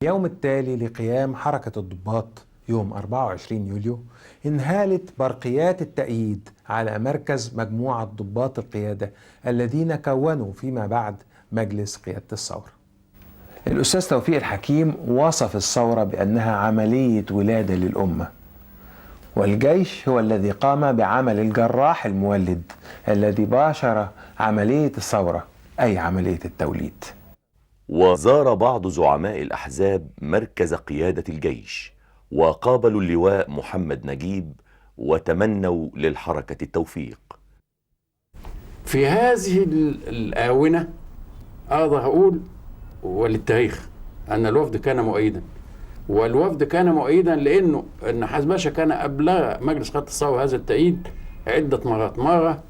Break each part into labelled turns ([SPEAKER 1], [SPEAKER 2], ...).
[SPEAKER 1] اليوم التالي لقيام حركة الضباط يوم 24 يوليو انهالت برقيات التأييد على مركز مجموعة ضباط القيادة الذين كونوا فيما بعد مجلس قيادة الثورة. الأستاذ توفيق الحكيم وصف الثورة بأنها عملية ولادة للأمة، والجيش هو الذي قام بعمل الجراح المولد الذي باشر عملية الثورة، أي عملية التوليد.
[SPEAKER 2] وزار بعض زعماء الأحزاب مركز قيادة الجيش وقابلوا اللواء محمد نجيب وتمنوا للحركة التوفيق.
[SPEAKER 3] في هذه الآونة أقدر أقول وللتاريخ أن الوفد كان مؤيدا، والوفد كان مؤيدا لأنه النحاس باشا كان أبلغ مجلس قيادة الثورة هذا التأييد عدة مرات. مرة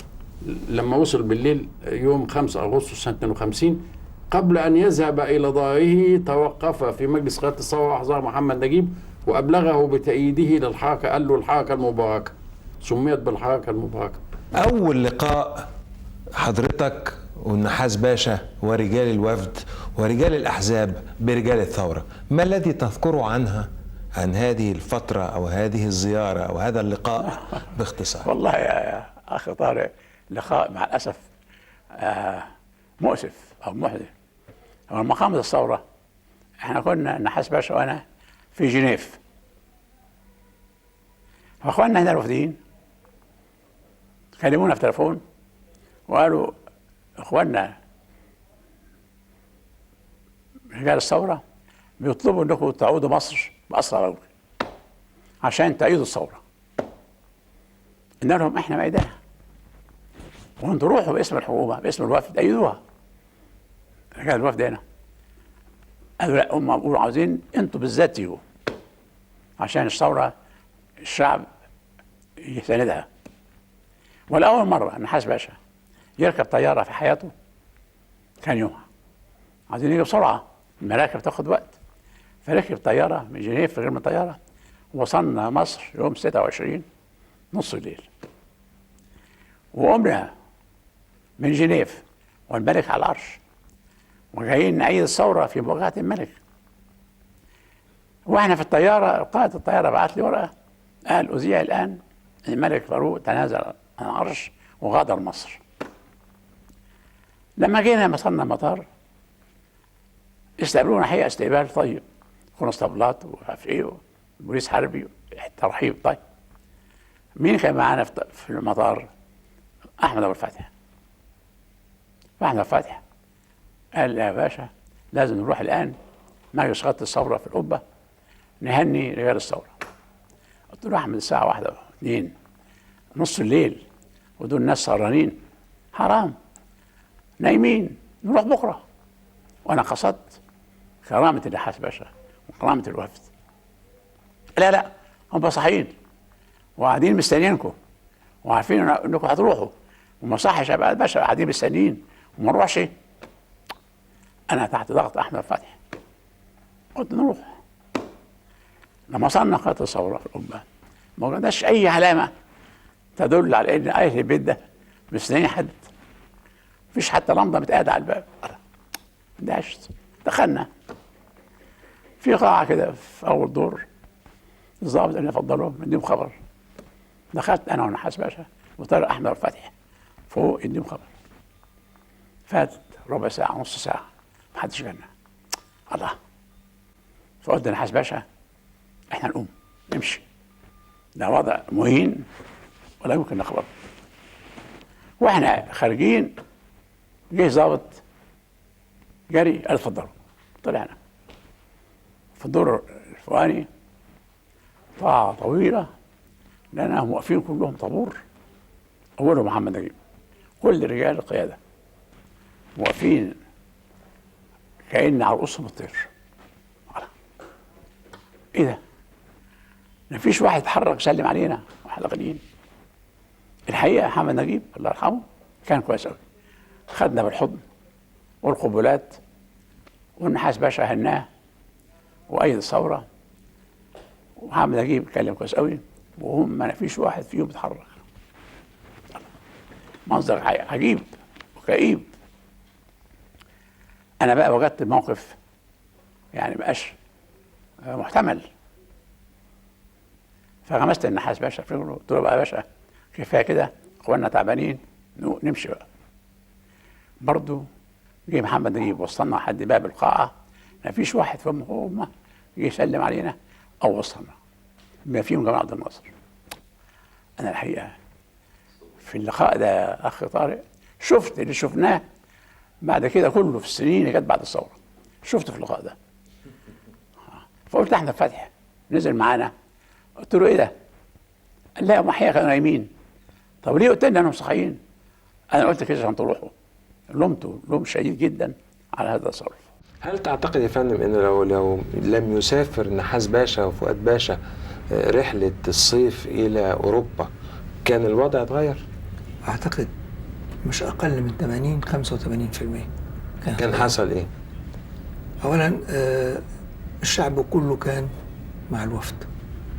[SPEAKER 3] لما وصل بالليل يوم 5 أغسطس سنة 52 قبل أن يذهب إلى داره توقف في مجلس قيادة الثورة وأحضر محمد نجيب وأبلغه بتأييده للحركة، قال له الحركة المباركة، سميت بالحركة المباركة.
[SPEAKER 1] أول لقاء حضرتك والنحاس باشا ورجال الوفد ورجال الأحزاب برجال الثورة، ما الذي تذكره عن هذه الفترة أو هذه الزيارة أو هذا اللقاء باختصار؟
[SPEAKER 4] والله يا أخي طارق، لقاء مع الأسف مؤسف أو محزن. لما قامت الثورة احنا كنا النحاس باشا وأنا في جنيف، فأخواننا هنا الوفديين كلمونا في تليفون وقالوا اخواننا رجال الثوره بيطلبوا انكم تعودوا مصر باسرع وجه عشان تأيدوا الثوره. قلنا لهم احنا مأيداها وانتوا روحوا باسم الحكومه باسم الوفد أيدوها. رجال الوفد هنا قالوا لا، هم بيقولوا عاوزين انتوا بالذات تيجوا عشان الثوره الشعب يساندها. والأول مرة النحاس باشا يركب طيارة في حياته كان يومها، عايزين يجي بسرعة، المراكب تاخد وقت، فركب طيارة من جنيف في غير من طيارة، وصلنا مصر يوم 26 نص الليل. وقمنا من جنيف والملك على العرش وجايين نعيد الثورة في مواجهة الملك. واحنا في الطيارة قائد الطيارة بعت لي ورقة قال أذيع الآن الملك فاروق تنازل عن العرش وغادر مصر. لما جينا وصلنا المطار استقبلونا حقيقة استقبال طيب، كونستابلات وعارف ايه وبوليس حربي، ترحيب طيب. مين كان معانا في المطار؟ أحمد أبو الفتح. فأحمد أبو الفتح قال يا باشا لازم نروح الآن مجلس قيادة الثورة في القبة نهني رجال الثورة. قلت له أحمد الساعة 1 أو 2 نص الليل ودول ناس سهرانين، حرام، نايمين، نروح بكره. وانا قصدت كرامه النحاس باشا وكرامه الوفد. لا لا، هم صاحيين وقاعدين مستنيينكم وعارفين انكم هتروحوا، وما صحش ابقى باشا قاعدين مستنيين وما نروحش. انا تحت ضغط احمد فتحي قلت نروح. لما وصلنا قيادة الثوره في القبه ما وجدناش اي علامه تدل على ان اهل البيت ده مستنيين حد، مفيش حتى لمضه متقاعده على الباب. دعشت، دخلنا في قاعه كده في اول دور، الضابط قال لي اتفضلوا اديهم خبر. دخلت انا والنحاس باشا وطارق احمد الفتحي فوق اديهم خبر. فاتت ربع ساعه نص ساعه محدش جانا. الله، فقلت للنحاس باشا احنا نقوم نمشي، ده وضع مهين ولا يمكن نخبره. واحنا خارجين جه ظابط جري قال اتفضلوا. طلعنا في الدور الفوقاني طاعة طويلة لأنهم واقفين كلهم طابور، أولهم محمد نجيب، كل رجال القيادة واقفين كأن على رؤوسهم الطير. إيه ده؟ مفيش واحد اتحرك سلم علينا واحنا غاليين. الحقيقة محمد نجيب الله يرحمه كان كويس قوي، خدنا بالحضن والقبلات، والنحاس باشا هناه وأيد الثورة، ومحمد نجيب اتكلم كويس قوي، وهم ما فيش واحد فيهم اتحرك. منظر عجيب وكئيب. أنا بقى وجدت الموقف يعني مبقاش محتمل. فغمست النحاس باشا في رجله، قلت له بقى يا باشا كفايه كده، اخواننا تعبانين، نمشي بقى. برضه جه محمد نجيب وصلنا لحد باب القاعه، ما فيش واحد فيهم هم جه يسلم علينا او وصلنا، بما فيهم جمال عبد الناصر. انا الحقيقه في اللقاء ده اخي طارق شفت اللي شفناه بعد كده كله في السنين اللي جت بعد الثوره، شفته في اللقاء ده. فقلت لاحمد فتحي نزل معانا، قلت له ايه ده؟ قال لا هم احياء كانوا نايمين. طب ليه قلت لي انهم صحيين؟ انا قلت كده عشان تروحوا. لومته لوم شديد جدا على هذا التصرف.
[SPEAKER 1] هل تعتقد يا فندم انه لو لم يسافر نحاس باشا وفؤاد باشا رحلة الصيف الى اوروبا كان الوضع اتغير؟
[SPEAKER 5] اعتقد مش اقل من 80-85%.
[SPEAKER 1] كان حصل ايه؟
[SPEAKER 5] اولا الشعب كله كان مع الوفد،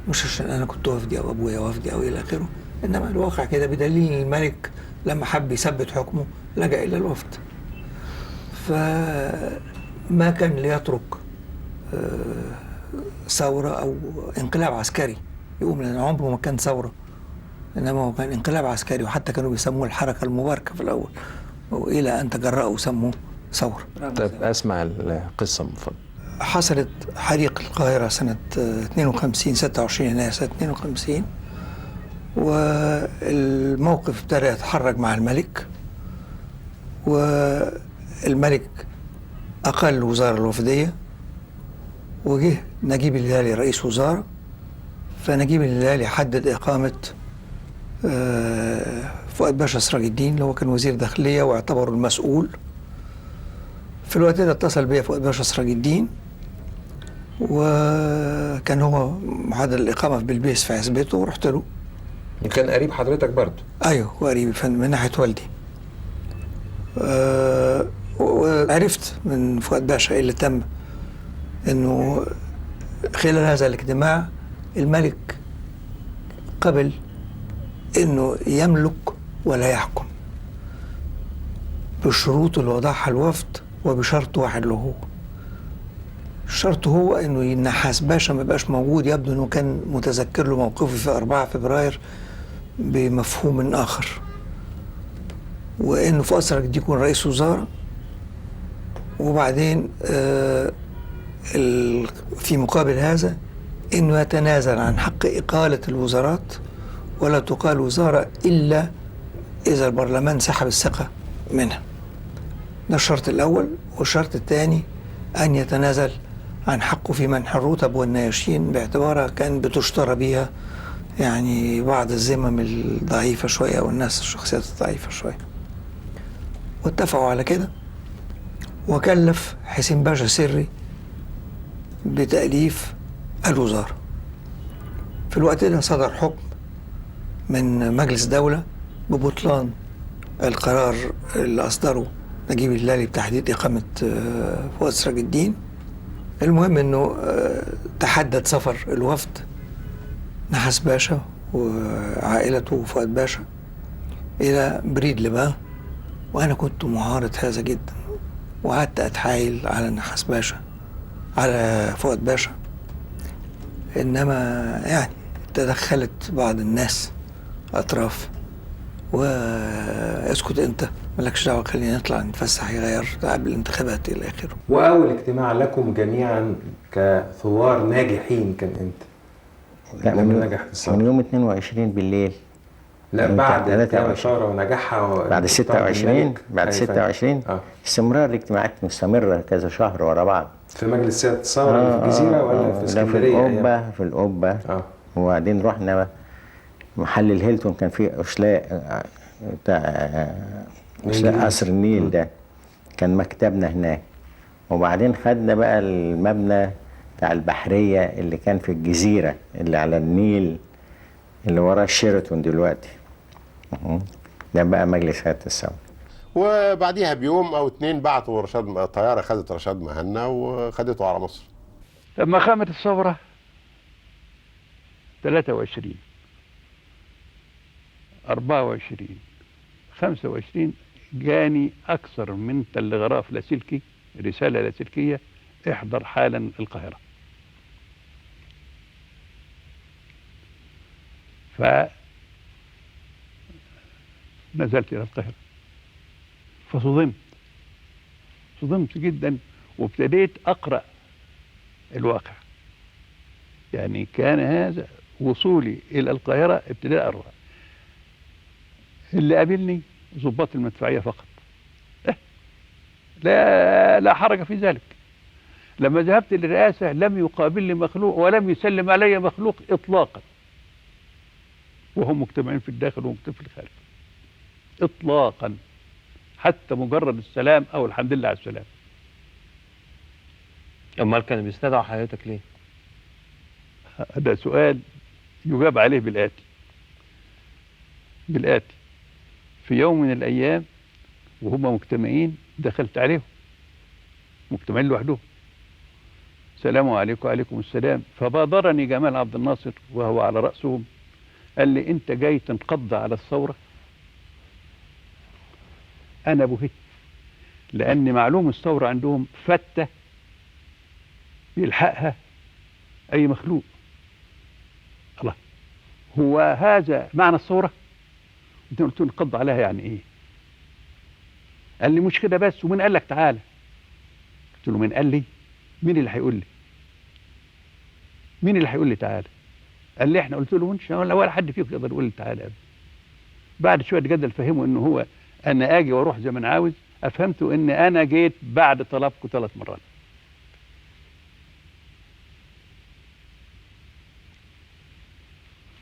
[SPEAKER 5] مش عشان انا كنت وفدي او ابويا وفدي او الى اخره، انما الواقع كده بدليل الملك لما حب يثبت حكمه لجأ الى الوفد. فما كان ليترك ثورة او انقلاب عسكري يقوم، لان عمره ما كان ثورة، انما هو كان انقلاب عسكري، وحتى كانوا بيسموه الحركة المباركة في الاول، والى ان تجرأوا وسموه ثورة.
[SPEAKER 1] طيب اسمع القصة من فضلك.
[SPEAKER 5] حصلت حريق القاهرة سنة 52 26 يناير سنة 52، والموقف ابتدى يتحرك مع الملك، والملك أقل الوزارة الوفدية، وجه نجيب الهلالي رئيس وزارة. فنجيب الهلالي حدد إقامة فؤاد باشا سراج الدين اللي هو كان وزير داخلية واعتبره المسؤول. في الوقت ده اتصل بيا فؤاد باشا سراج الدين، وكان هو معدل الإقامة في بلبيس في عزبته، ورحت له.
[SPEAKER 1] كان قريب حضرتك برضه؟
[SPEAKER 5] أيوه قريب من ناحية والدي. وعرفت من فؤاد باشا إيه اللي تم، إنه خلال هذا الاجتماع الملك قبل إنه يملك ولا يحكم بالشروط اللي وضعها الوفد، وبشرط واحد له هو. الشرط هو انه النحاس باشا ما بقاش موجود. يبدو انه كان متذكر له موقفه في 4 فبراير بمفهوم اخر، وانه فؤاد سراج الدين يكون رئيس وزاره، وبعدين في مقابل هذا انه يتنازل عن حق اقاله الوزارات، ولا تقال وزاره الا اذا البرلمان سحب الثقه منها. ده الشرط الاول. والشرط الثاني ان يتنازل عن حقه في منح الرتب والنياشين، باعتبارها كان بتشترى بيها يعني بعض الذمم الضعيفة شوية والناس الشخصيات الضعيفة شوية. واتفقوا على كده، وكلف حسين باشا سري بتأليف الوزارة. في الوقت ده صدر حكم من مجلس دولة ببطلان القرار اللي أصدره نجيب الهلالي بتحديد إقامة فؤاد سراج الدين. المهم انه تحدد سفر الوفد نحاس باشا وعائلته وفؤاد باشا الى بريد لبان، وانا كنت معارض هذا جدا، وقعدت اتحايل على نحاس باشا على فؤاد باشا، انما يعني تدخلت بعض الناس اطراف، واسكت انت مالكش دعوه، خلينا نطلع نتفسح يغير قبل الانتخابات الى اخره.
[SPEAKER 1] واول اجتماع لكم جميعا كثوار ناجحين كان امتى؟
[SPEAKER 6] لا، من يوم 22 بالليل.
[SPEAKER 1] لا بعد الثوره ونجاحها
[SPEAKER 6] بعد 26 بعد 26 استمرار الاجتماعات مستمره كذا شهر ورا بعض
[SPEAKER 1] في مجلس سياده الثوره في الجزيره ولا في اسكندريه؟
[SPEAKER 6] في القبه وبعدين رحنا محل الهيلتون، كان فيه أشلاء بتاع قصر النيل ده، كان مكتبنا هناك. وبعدين خدنا بقى المبنى بتاع البحرية اللي كان في الجزيرة اللي على النيل اللي وراه الشيراتون دلوقتي، ده بقى مجلس سيادة الثورة.
[SPEAKER 7] وبعديها بيوم أو 2 بعتوا رشاد، طيارة خدت رشاد مهنا وخدته على مصر.
[SPEAKER 3] لما قامت الثورة 23 24 25 جاني أكثر من تلغراف لاسلكي، رسالة لاسلكية: احضر حالا القاهرة.
[SPEAKER 8] نزلت إلى القاهرة، صدمت جدا، وابتديت أقرأ الواقع. يعني كان هذا وصولي إلى القاهرة ابتداء أقرأ. اللي قابلني ضباط المدفعية فقط، لا حرج في ذلك. لما ذهبت للرئاسة لم يقابلني مخلوق ولم يسلم علي مخلوق إطلاقا، وهم مجتمعين في الداخل ومجتمعين في الخارج إطلاقا، حتى مجرد السلام أو الحمد لله على السلام.
[SPEAKER 9] امال كانوا بيستدعوا حضرتك ليه؟
[SPEAKER 8] هذا سؤال يجاب عليه بالآتي. في يوم من الأيام وهم مجتمعين دخلت عليهم، مجتمعين لوحدهم، السلام عليكم وعليكم السلام. فبادرني جمال عبد الناصر وهو على رأسهم، قال لي أنت جاي تنقض على الثورة؟ أنا بهت، لأن معلوم الثورة عندهم فتة يلحقها أي مخلوق. الله، هو هذا معنى الثورة؟ أنت قلت له نقض عليها يعني إيه؟ قال لي مش كده بس، ومين قال لك تعالى؟ قلت له مين قال لي؟ مين اللي هيقول لي؟ مين اللي هيقول لي تعالى؟ قال لي احنا. قلت له مش ولا حد فيكم يقدر يقول لي تعالى أبدا. بعد شويه جدل فهموا انه هو انا اجي واروح زي ما انا عاوز، افهمته ان انا جيت بعد طلبكم 3 مرات.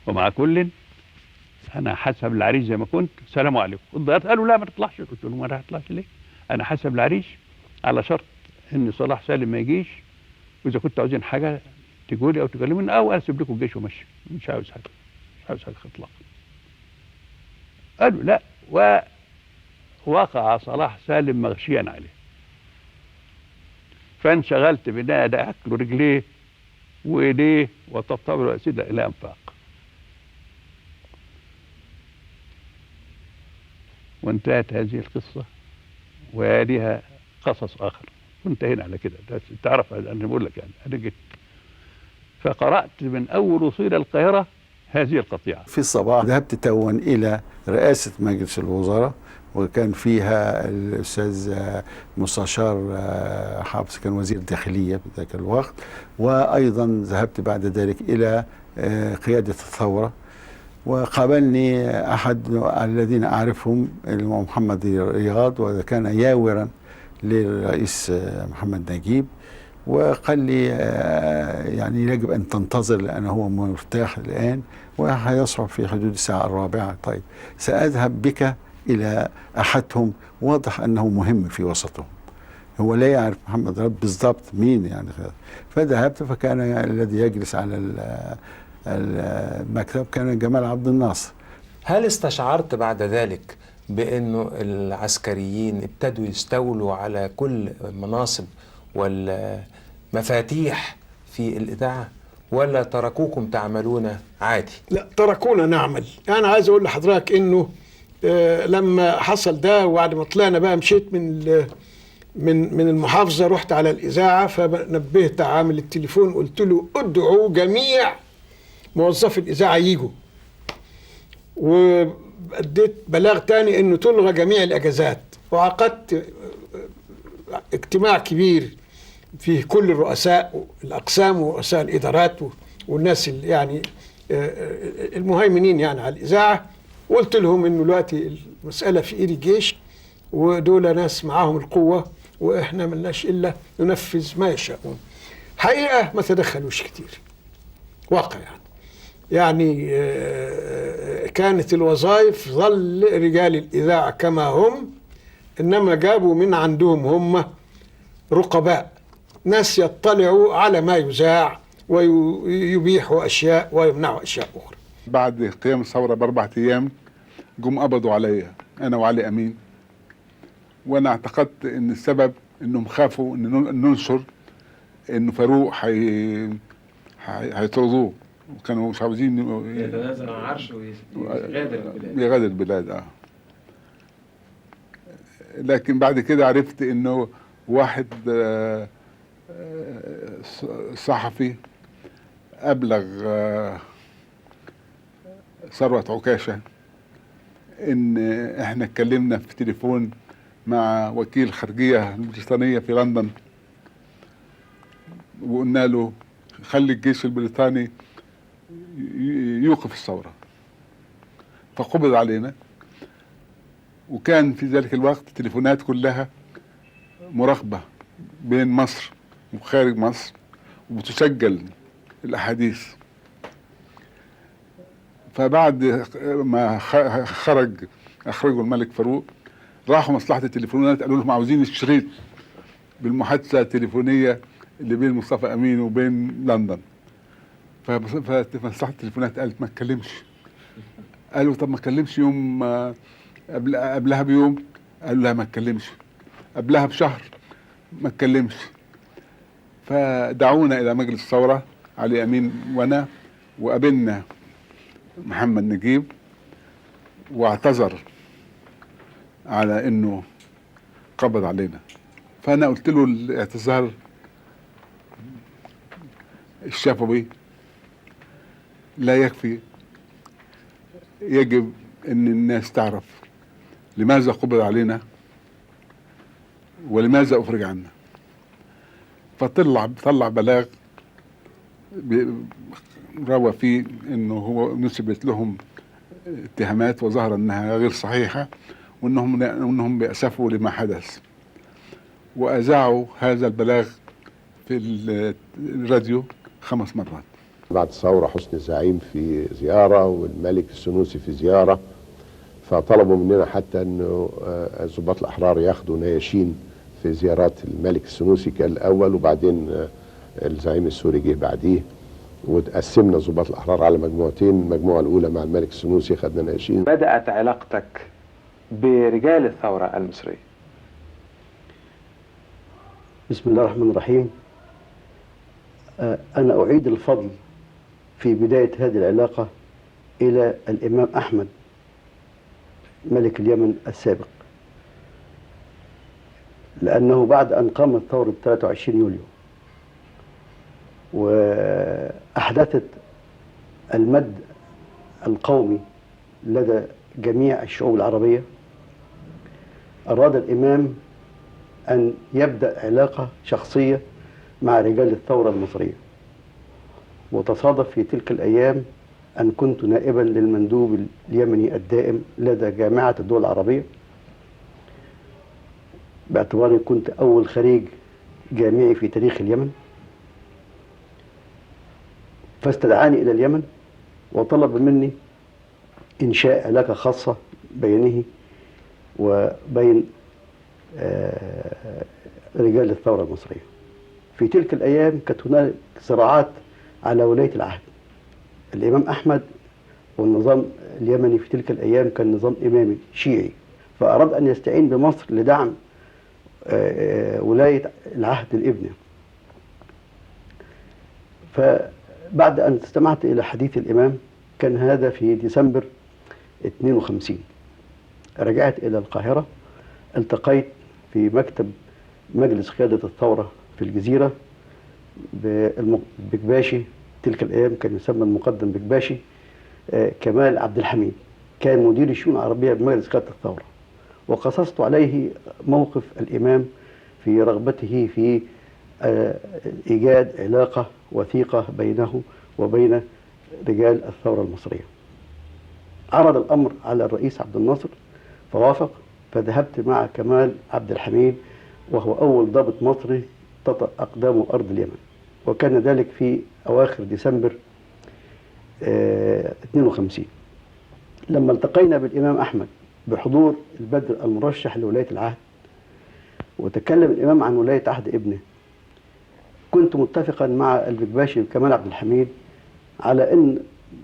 [SPEAKER 8] ومع كل انا حسب العريش زي ما كنت، السلام عليكم. الضياط قالوا لا ما تطلعش. قلت لهم ما هطلعش ليه؟ انا حسب العريش على شرط ان صلاح سالم ما يجيش، واذا كنتوا عاوزين حاجه تقولوا لي او تكلموني، او اسيب لكم الجيش ومشي، مش عاوز حاجه اطلاقا. قالوا لا، ووقع صلاح سالم مغشيا عليه. فانشغلت بناء ده اكل رجليه وايديه وطبطب له اسئله الى انفاق. وانتهت هذه القصه، ويليها قصص اخر. وانتهينا على كده. تعرف انا بقول لك يعني انا جيت فقرات من اول وصول القاهره هذه القطيعه.
[SPEAKER 10] في الصباح ذهبت توا الى رئاسه مجلس الوزراء، وكان فيها الاستاذ مستشار حافظ كان وزير داخليه في ذاك الوقت، وايضا ذهبت بعد ذلك الى قياده الثوره، وقابلني احد الذين اعرفهم محمد رياض، وكان ياورا للرئيس محمد نجيب، وقال لي يعني يجب ان تنتظر لانه هو مرتاح الان وهيصعد في حدود الساعه 4. طيب ساذهب بك الى احدهم، واضح انه مهم في وسطهم، هو لا يعرف محمد رياض بالضبط مين يعني. فذهبت، فكان الذي يجلس على المكتب كان جمال عبد الناصر.
[SPEAKER 1] هل استشعرت بعد ذلك بأنه العسكريين ابتدوا يستولوا على كل مناصب والمفاتيح في الإذاعة، ولا تركوكم تعملون عادي؟
[SPEAKER 11] لا، تركونا نعمل. أنا عايز أقول لحضرتك إنه لما حصل ده وبعد ما طلعنا بقى مشيت من المحافظة، رحت على الإذاعة، فنبهت عامل التليفون، قلت له ادعوا جميع موظفي الإذاعة يجوا، وأديت بلاغ تاني إنه تلغى جميع الأجازات، وعقدت اجتماع كبير فيه كل الرؤساء الأقسام ورؤساء الإدارات والناس اللي يعني المهيمنين يعني على الإذاعة، وقلت لهم إنه دلوقتي المسألة في إيد الجيش، ودول ناس معاهم القوة، وإحنا ملناش إلا ننفذ ما يشاءون. حقيقة ما تدخلوش كتير، واقع يعني كانت الوظائف ظل رجال الإذاعة كما هم، إنما جابوا من عندهم هم رقباء، ناس يطلعوا على ما يذاع ويبيحوا أشياء ويمنعوا أشياء أخرى.
[SPEAKER 12] بعد قيام الثورة ب4 أيام جم قبضوا عليا أنا وعلي أمين، وأنا اعتقدت إن السبب إنهم خافوا إن ننشر إنه فاروق هيطردوه، وكانوا مش عاوزين
[SPEAKER 9] يتنازل عن عرشه ويغادر البلاد.
[SPEAKER 12] يغادر البلاد لكن بعد كده عرفت إنه واحد صحفي أبلغ ثروت عكاشة إن إحنا اتكلمنا في تليفون مع وكيل الخارجية البريطانية في لندن، وقلنا له خلي الجيش البريطاني يوقف الثورة، فقبض علينا. وكان في ذلك الوقت التليفونات كلها مراقبة بين مصر وخارج مصر، وبتسجل الأحاديث. فبعد ما أخرجوا الملك فاروق، راحوا مصلحة التليفونات قالوا لهم عاوزين الشريط بالمحادثة التليفونية اللي بين مصطفى أمين وبين لندن. فمصلحة التليفونات قالت ما اتكلمش. قالوا طب ما اتكلمش يوم قبلها بيوم؟ قالوا لا ما اتكلمش. قبلها بشهر؟ ما اتكلمش. فدعونا إلى مجلس الثورة علي أمين وأنا، وقابلنا محمد نجيب واعتذر على انه قبض علينا. فانا قلت له الاعتذار الشفوي لا يكفي، يجب ان الناس تعرف لماذا قبض علينا ولماذا افرج عنا. فطلع بلاغ روى فيه انه هو نسبت لهم اتهامات وظهر انها غير صحيحه، وانهم بيأسفوا لما حدث، واذاعوا هذا البلاغ في الراديو 5 مرات.
[SPEAKER 7] بعد الثوره حسني الزعيم في زياره والملك السنوسي في زياره، فطلبوا مننا حتى انه الضباط الاحرار ياخدوا نياشين في زيارات الملك السنوسي كان الاول، وبعدين الزعيم السوري جه بعديه، وتقسمنا ضباط الاحرار على مجموعتين. المجموعه الاولى مع الملك السنوسي خدنا ناشين.
[SPEAKER 1] بدأت علاقتك برجال الثورة المصرية؟
[SPEAKER 13] بسم الله الرحمن الرحيم. أنا أعيد الفضل في بداية هذه العلاقة إلى الإمام أحمد ملك اليمن السابق، لأنه بعد أن قامت ثورة 23 يوليو وأحدثت المد القومي لدى جميع الشعوب العربية، أراد الإمام أن يبدأ علاقة شخصية مع رجال الثورة المصرية. وتصادف في تلك الأيام أن كنت نائبا للمندوب اليمني الدائم لدى جامعة الدول العربية، باعتباري كنت أول خريج جامعي في تاريخ اليمن. فاستدعاني إلى اليمن وطلب مني إنشاء علاقة خاصة بينه وبين رجال الثورة المصرية. في تلك الأيام كانت هناك صراعات على ولاية العهد. الإمام أحمد والنظام اليمني في تلك الأيام كان نظام إمامي شيعي، فأراد أن يستعين بمصر لدعم ولاية العهد لابنه. فبعد أن استمعت إلى حديث الإمام، كان هذا في ديسمبر 52، رجعت إلى القاهرة، التقيت في مكتب مجلس قيادة الثورة في الجزيرة بكباشي. تلك الأيام كان يسمى المقدم بكباشي كمال عبد الحميد، كان مدير الشؤون العربية بمجلس قيادة الثورة، وقصصت عليه موقف الإمام في رغبته في إيجاد علاقة وثيقة بينه وبين رجال الثورة المصرية. عرض الأمر على الرئيس عبد الناصر فوافق، فذهبت مع كمال عبد الحميد وهو أول ضابط مصري تطأ أقدامه أرض اليمن، وكان ذلك في أواخر ديسمبر 52. لما التقينا بالإمام أحمد بحضور البدر المرشح لولاية العهد، وتكلم الإمام عن ولاية عهد ابنه، كنت متفقا مع البكباشي وكمال عبد الحميد على أن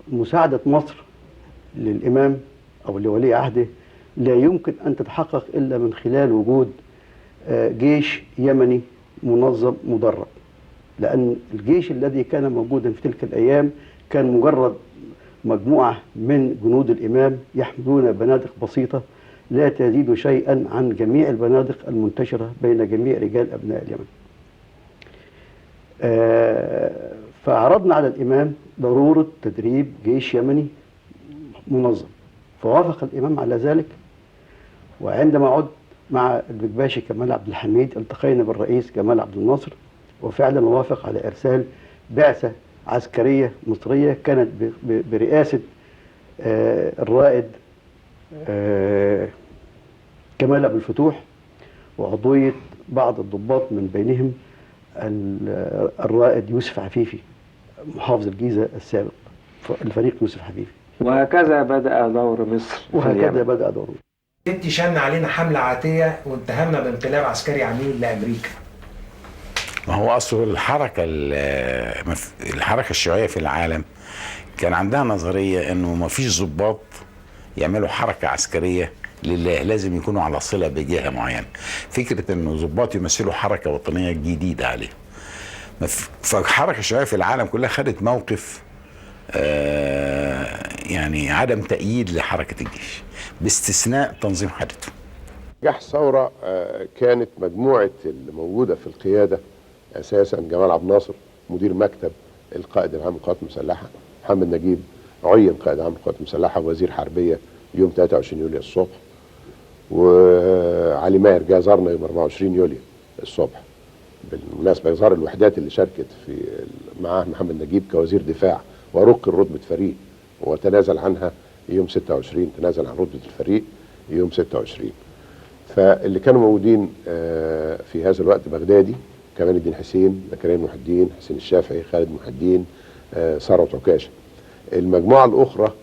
[SPEAKER 13] مساعدة مصر للإمام أو لولي عهده لا يمكن أن تتحقق إلا من خلال وجود جيش يمني منظم مدرب، لأن الجيش الذي كان موجودا في تلك الأيام كان مجرد مجموعة من جنود الإمام يحملون بنادق بسيطة لا تزيد شيئا عن جميع البنادق المنتشرة بين جميع رجال أبناء اليمن. فعرضنا على الإمام ضرورة تدريب جيش يمني منظم. فوافق الإمام على ذلك. وعندما عد مع البكباشي كمال عبد الحميد التقينا بالرئيس جمال عبد الناصر، وفعلا وافق على إرسال بعثة عسكرية مصرية كانت برئاسة الرائد كمال أبو الفتوح، وعضوية بعض الضباط من بينهم الرائد يوسف عفيفي محافظ الجيزة السابق، الفريق يوسف عفيفي.
[SPEAKER 14] وهكذا بدأ دور مصر.
[SPEAKER 13] وهكذا بدأ دور مصر.
[SPEAKER 1] انت شن علينا حملة عاتية واتهمنا بانقلاب عسكري عميل لأمريكا.
[SPEAKER 15] ما هو أصل الحركة الشيوعية في العالم كان عندها نظرية إنه ما فيش ضباط يعملوا حركة عسكرية لله، لازم يكونوا على صلة بجهة معينة. فكرة إنه ضباط يمثلوا حركة وطنية جديدة عليهم. فالحركة الشيوعية في العالم كلها خدت موقف يعني عدم تأييد لحركة الجيش باستثناء تنظيم حدته.
[SPEAKER 7] نجاح الثورة كانت مجموعة اللي موجودة في القيادة أساسا جمال عبد الناصر مدير مكتب القائد العام للقوات المسلحة، محمد نجيب عين قائد عام للقوات المسلحة ووزير حربية يوم 23 يوليو الصبح، وعلي ماهر جه زارنا يوم 24 يوليو الصبح. بالمناسبة زار الوحدات اللي شاركت في معاه محمد نجيب كوزير دفاع ورقي رتبة فريق، وتنازل عنها يوم 26، تنازل عن رتبة الفريق يوم 26. فاللي كانوا موجودين في هذا الوقت بغدادي، كمال الدين حسين، زكريا محي الدين، حسين الشافعي، خالد محي الدين، ثروت عكاشة. المجموعة الأخرى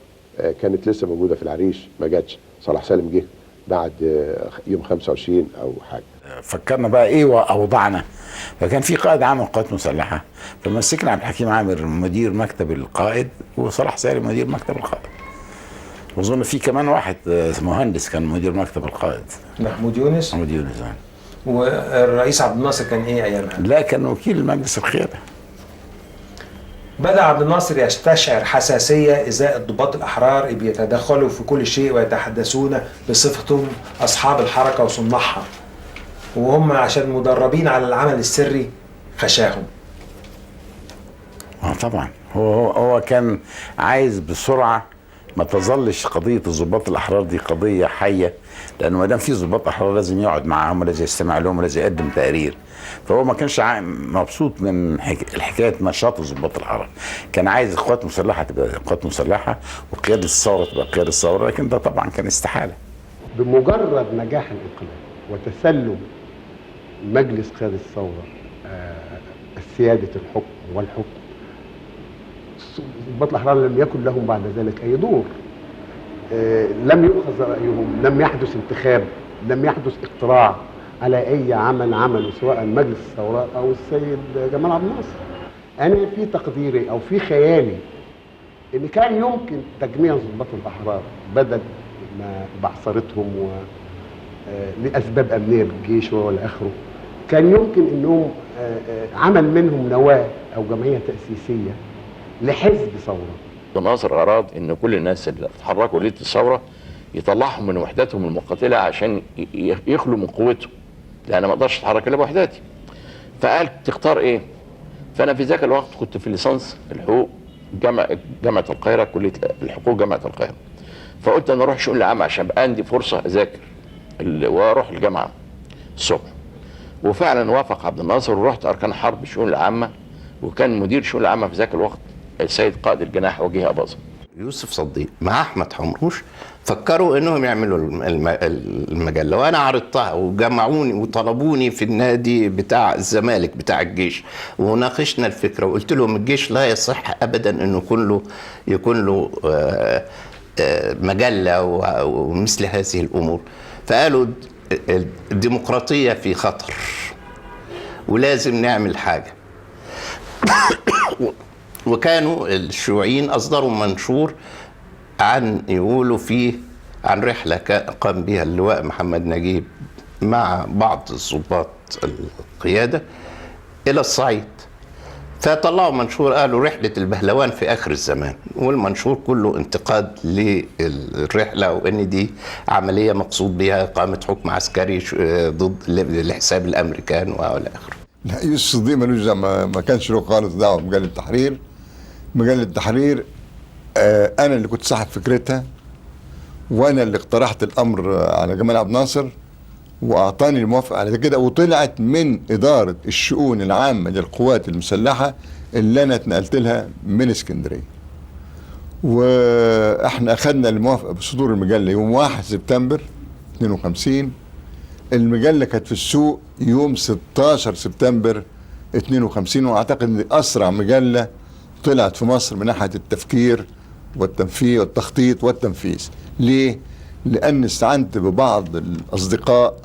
[SPEAKER 7] كانت لسه موجودة في العريش ما جاتش. صلاح سالم جه بعد يوم 25 أو حاجة.
[SPEAKER 15] فكرنا بقى ايه اوضاعنا، فكان في قائد عام للقوات المسلحه، فمسكنا عبد الحكيم عامر مدير مكتب القائد وصلاح سالم مدير مكتب القائد، واظن في كمان واحد مهندس كان مدير مكتب القائد،
[SPEAKER 1] محمود يونس.
[SPEAKER 15] محمود يونس.
[SPEAKER 1] والرئيس عبد الناصر كان ايه ايامها؟
[SPEAKER 15] لا، كان وكيل مجلس القياده.
[SPEAKER 1] بدأ عبد الناصر يستشعر حساسية إزاء الضباط الأحرار بيتدخلوا في كل شيء ويتحدثون بصفتهم أصحاب الحركة وصناعها، وهم عشان مدربين على العمل السري خشاهم.
[SPEAKER 15] طبعا هو كان عايز بسرعة ما تظلش قضية الضباط الأحرار دي قضية حية، لأنه ما دام في ضباط أحرار لازم يقعد معاهم ولازم يستمع لهم ولازم يقدم تقارير. فهو ما كانش مبسوط من حكاية نشاط الضباط الأحرار، كان عايز القوات المسلحة تبقى قوات مسلحة وقيادة الثورة تبقى قيادة الثورة، لكن ده طبعا كان استحالة.
[SPEAKER 16] بمجرد نجاح الانقلاب وتسلم مجلس قيادة الثورة سيادة الحكم والحكم، الضباط الأحرار لم يكن لهم بعد ذلك أي دور. لم يؤخذ رأيهم، لم يحدث انتخاب، لم يحدث اقتراع على أي عمل عمله سواء مجلس الثورة أو السيد جمال عبد الناصر. أنا في تقديري أو في خيالي إن كان يمكن تجميع ضباط الأحرار بدل ما بعثرتهم لأسباب أمنية بالجيش والى آخره، كان يمكن إنهم عمل منهم نواة أو جمعية تأسيسية لحزب ثورة.
[SPEAKER 3] ناصر أراد إن كل الناس اللي اتحركوا ليلة الثورة يطلعهم من وحداتهم المقاتلة عشان يخلوا من قوتهم، لأن ما اقدرش اتحرك إلا بوحداتي. فقال تختار إيه؟ فأنا في ذاك الوقت كنت في ليسانس الحقوق جامعة القاهرة، كلية الحقوق جامعة القاهرة. فقلت أنا أروح شؤون العامة عشان بقى عندي فرصة أذاكر وأروح الجامعة الصبح. وفعلا وافق عبد الناصر ورحت أركان حرب الشؤون العامة، وكان مدير الشؤون العامة في ذاك الوقت السيد قائد الجناح وجيه أباظة.
[SPEAKER 17] يوسف صديق مع أحمد حمروش فكروا انهم يعملوا المجله، وانا عرضتها وجمعوني وطلبوني في النادي بتاع الزمالك بتاع الجيش وناقشنا الفكره، وقلت لهم الجيش لا يصح ابدا انه يكون له مجله ومثل هذه الامور. فقالوا الديمقراطيه في خطر ولازم نعمل حاجه. وكانوا الشيوعيين اصدروا منشور يقولوا فيه عن رحلة قام بها اللواء محمد نجيب مع بعض الضباط القيادة إلى الصعيد. فطلعوا منشور قالوا رحلة البهلوان في آخر الزمان، والمنشور كله انتقاد للرحلة وإن دي عملية مقصود بها إقامة حكم عسكري ضد لحساب الأمريكان وإلى آخره.
[SPEAKER 18] لا، يوسف صديق ملوش ما كانش له خالص دعوة بمجلة التحرير. مجلة التحرير أنا اللي كنت صاحب فكرتها وانا اللي اقترحت الامر على جمال عبد الناصر واعطاني الموافقه على كده، وطلعت من اداره الشؤون العامه للقوات المسلحه اللي انا اتنقلت لها من اسكندريه. واحنا اخذنا الموافقه بصدور المجله يوم 1 سبتمبر 52. المجله كانت في السوق يوم 16 سبتمبر 52، واعتقد ان اسرع مجله طلعت في مصر من ناحيه التفكير والتنفيذ والتخطيط والتنفيذ. ليه؟ لان استعنت ببعض الاصدقاء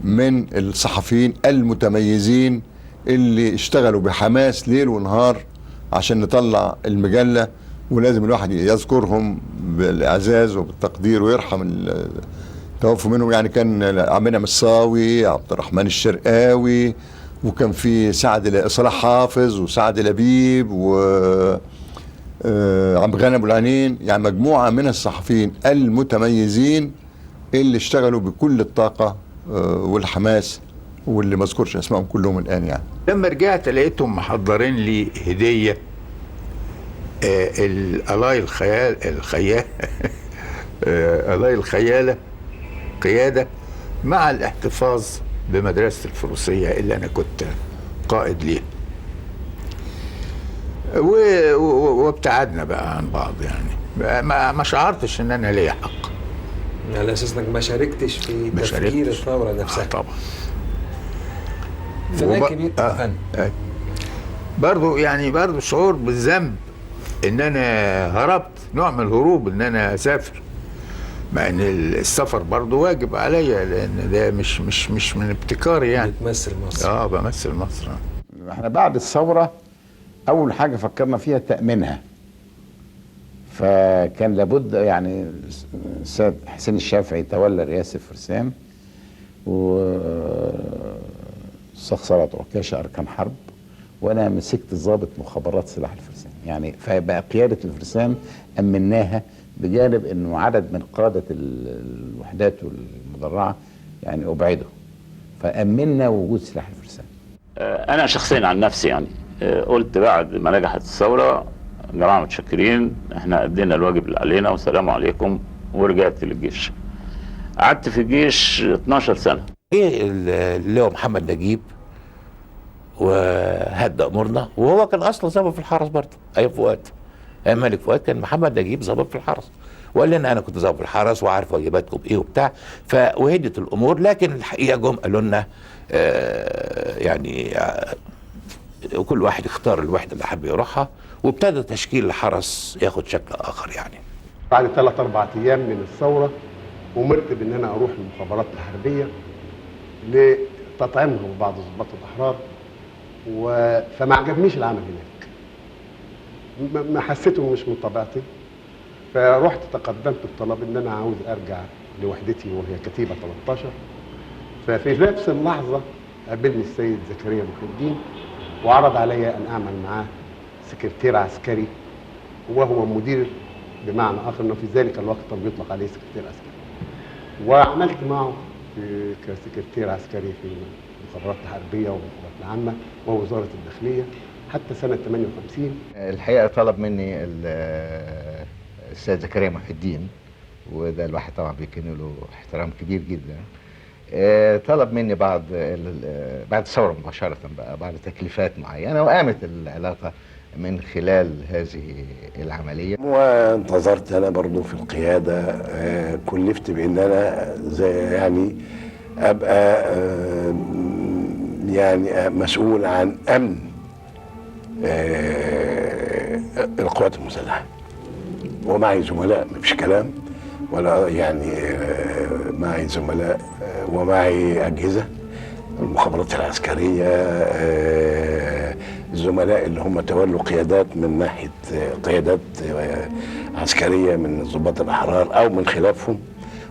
[SPEAKER 18] من الصحفيين المتميزين اللي اشتغلوا بحماس ليل ونهار عشان نطلع المجله، ولازم الواحد يذكرهم بالاعزاز وبالتقدير ويرحم التوفوا منهم. يعني كان عمنا الصاوي، عبد الرحمن الشرقاوي، وكان في صلاح حافظ وسعد لبيب عم غانم ابو العنين، يعني مجموعه من الصحفيين المتميزين اللي اشتغلوا بكل الطاقه والحماس، واللي ما اذكرش اسمائهم كلهم الان. يعني
[SPEAKER 15] لما رجعت لقيتهم محضرين لي هديه القلاي الخياله قياده مع الاحتفاظ بمدرسه الفروسيه اللي انا كنت قائد ليها. وابتعدنا بقى عن بعض، يعني ما شعرتش ان انا ليا حق.
[SPEAKER 1] على اساس انك ما شاركتش في تفكير الثوره نفسها.
[SPEAKER 15] طبعا.
[SPEAKER 1] فنان كبير.
[SPEAKER 15] برضو شعور بالذنب ان انا هربت، نوع من الهروب ان انا اسافر، مع ان السفر برضو واجب عليا، لان ده مش من ابتكاري يعني.
[SPEAKER 1] بتمثل مصر.
[SPEAKER 15] بمثل مصر.
[SPEAKER 10] احنا بعد الثوره اول حاجه فكرنا فيها تامينها، فكان لابد يعني السيد حسين الشافعي تولى رئاسه الفرسان، واستخسرت عكاشه اركان حرب، وانا مسكت ضابط مخابرات سلاح الفرسان. يعني فبقى قياده الفرسان امناها، بجانب انه عدد من قاده الوحدات والمدرعه يعني ابعده، فامنا وجود سلاح الفرسان.
[SPEAKER 19] انا شخصيا عن نفسي يعني قلت بعد ما نجحت الثوره جماعه متشكرين، احنا ادينا الواجب اللي علينا والسلام عليكم، ورجعت للجيش. قعدت في الجيش 12 سنه.
[SPEAKER 20] اللي هو محمد نجيب وهدى امورنا، وهو كان اصلا ضابط في الحرس برضه ايام فؤاد، ايام ملك فؤاد كان محمد نجيب ضابط في الحرس، وقال لنا انا كنت ضابط في الحرس وعارف واجباتكم ايه وبتاع، وهدت الامور. لكن الحقيقه جم قالوا لنا وكل واحد يختار الوحده اللي حب يروحها، وابتدى تشكيل الحرس ياخد شكل اخر. يعني
[SPEAKER 16] بعد 3-4 ايام من الثوره امرت بان انا اروح المخابرات الحربيه لتطعيمهم ببعض ضباط الاحرار، فما عجبنيش العمل هناك، ما حسيته مش من طبيعتي، فرحت تقدمت بطلب ان انا عاوز ارجع لوحدتي وهي كتيبه 13. ففي نفس اللحظه قابلني السيد زكريا محي الدين وعرض علي ان اعمل معاه سكرتير عسكري، وهو مدير بمعنى اخر انه في ذلك الوقت كان بيطلق عليه سكرتير عسكري، وعملت معه كسكرتير عسكري في المخابرات الحربيه والمخابرات العامه ووزاره الداخليه حتى سنه 58.
[SPEAKER 6] الحقيقه طلب مني السيد زكريا محي الدين، وده الواحد طبعا بيكن له احترام كبير جدا، طلب مني بعد الثوره مباشره بقى بعد تكليفات معينه، وقامت العلاقه من خلال هذه العمليه.
[SPEAKER 21] وانتظرت انا برضو في القياده، كلفت بان انا يعني ابقى يعني مسؤول عن امن القوات المسلحه، ومعي زملاء مفيش كلام، ولا يعني معي زملاء ومعي اجهزه المخابرات العسكريه، الزملاء اللي هم تولوا قيادات من ناحيه قيادات عسكريه من ضباط الاحرار او من خلافهم،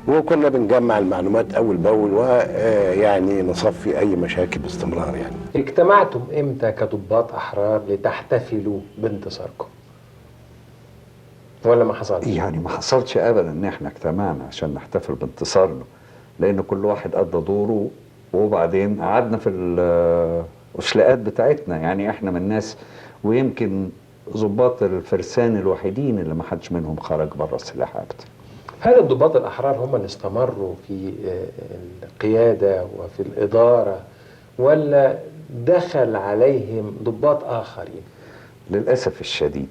[SPEAKER 21] وكنا بنجمع المعلومات اول باول ويعني نصفي اي مشاكل باستمرار. يعني
[SPEAKER 1] اجتمعتم امتى كضباط احرار لتحتفلوا بانتصاركم؟ ولا ما حصلش؟
[SPEAKER 22] يعني ما حصلش ابدا ان احنا اجتمعنا عشان نحتفل بانتصارنا، لان كل واحد قضى دوره، وبعدين قعدنا في الاشلاءات بتاعتنا. يعني احنا من الناس، ويمكن ضباط الفرسان الوحيدين اللي ما حدش منهم خرج بره السلاح ابدا.
[SPEAKER 1] هل الضباط الأحرار هم اللي استمروا في القيادة وفي الإدارة ولا دخل عليهم ضباط آخرين؟
[SPEAKER 22] للأسف الشديد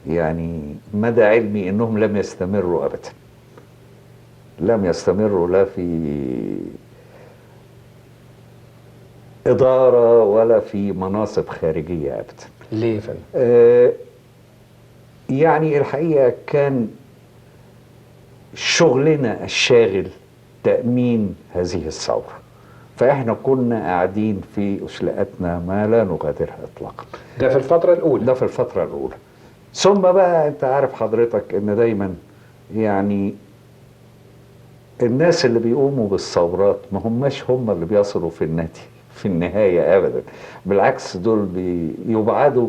[SPEAKER 22] يعني مدى علمي أنهم لم يستمروا أبدا، لم يستمروا لا في إدارة ولا في مناصب خارجية أبدا.
[SPEAKER 1] ليه فندم؟
[SPEAKER 22] يعني الحقيقة كان شغلنا الشاغل تأمين هذه الثورة، فإحنا كنا قاعدين في أشلاءاتنا ما لا نغادرها إطلاقا.
[SPEAKER 1] ده في الفترة الأولى؟
[SPEAKER 22] ده في الفترة الأولى. ثم بقى أنت عارف حضرتك إن دايما يعني الناس اللي بيقوموا بالثورات ما هماش هم اللي بيصلوا في النهاية أبدا، بالعكس دول بيبعدوا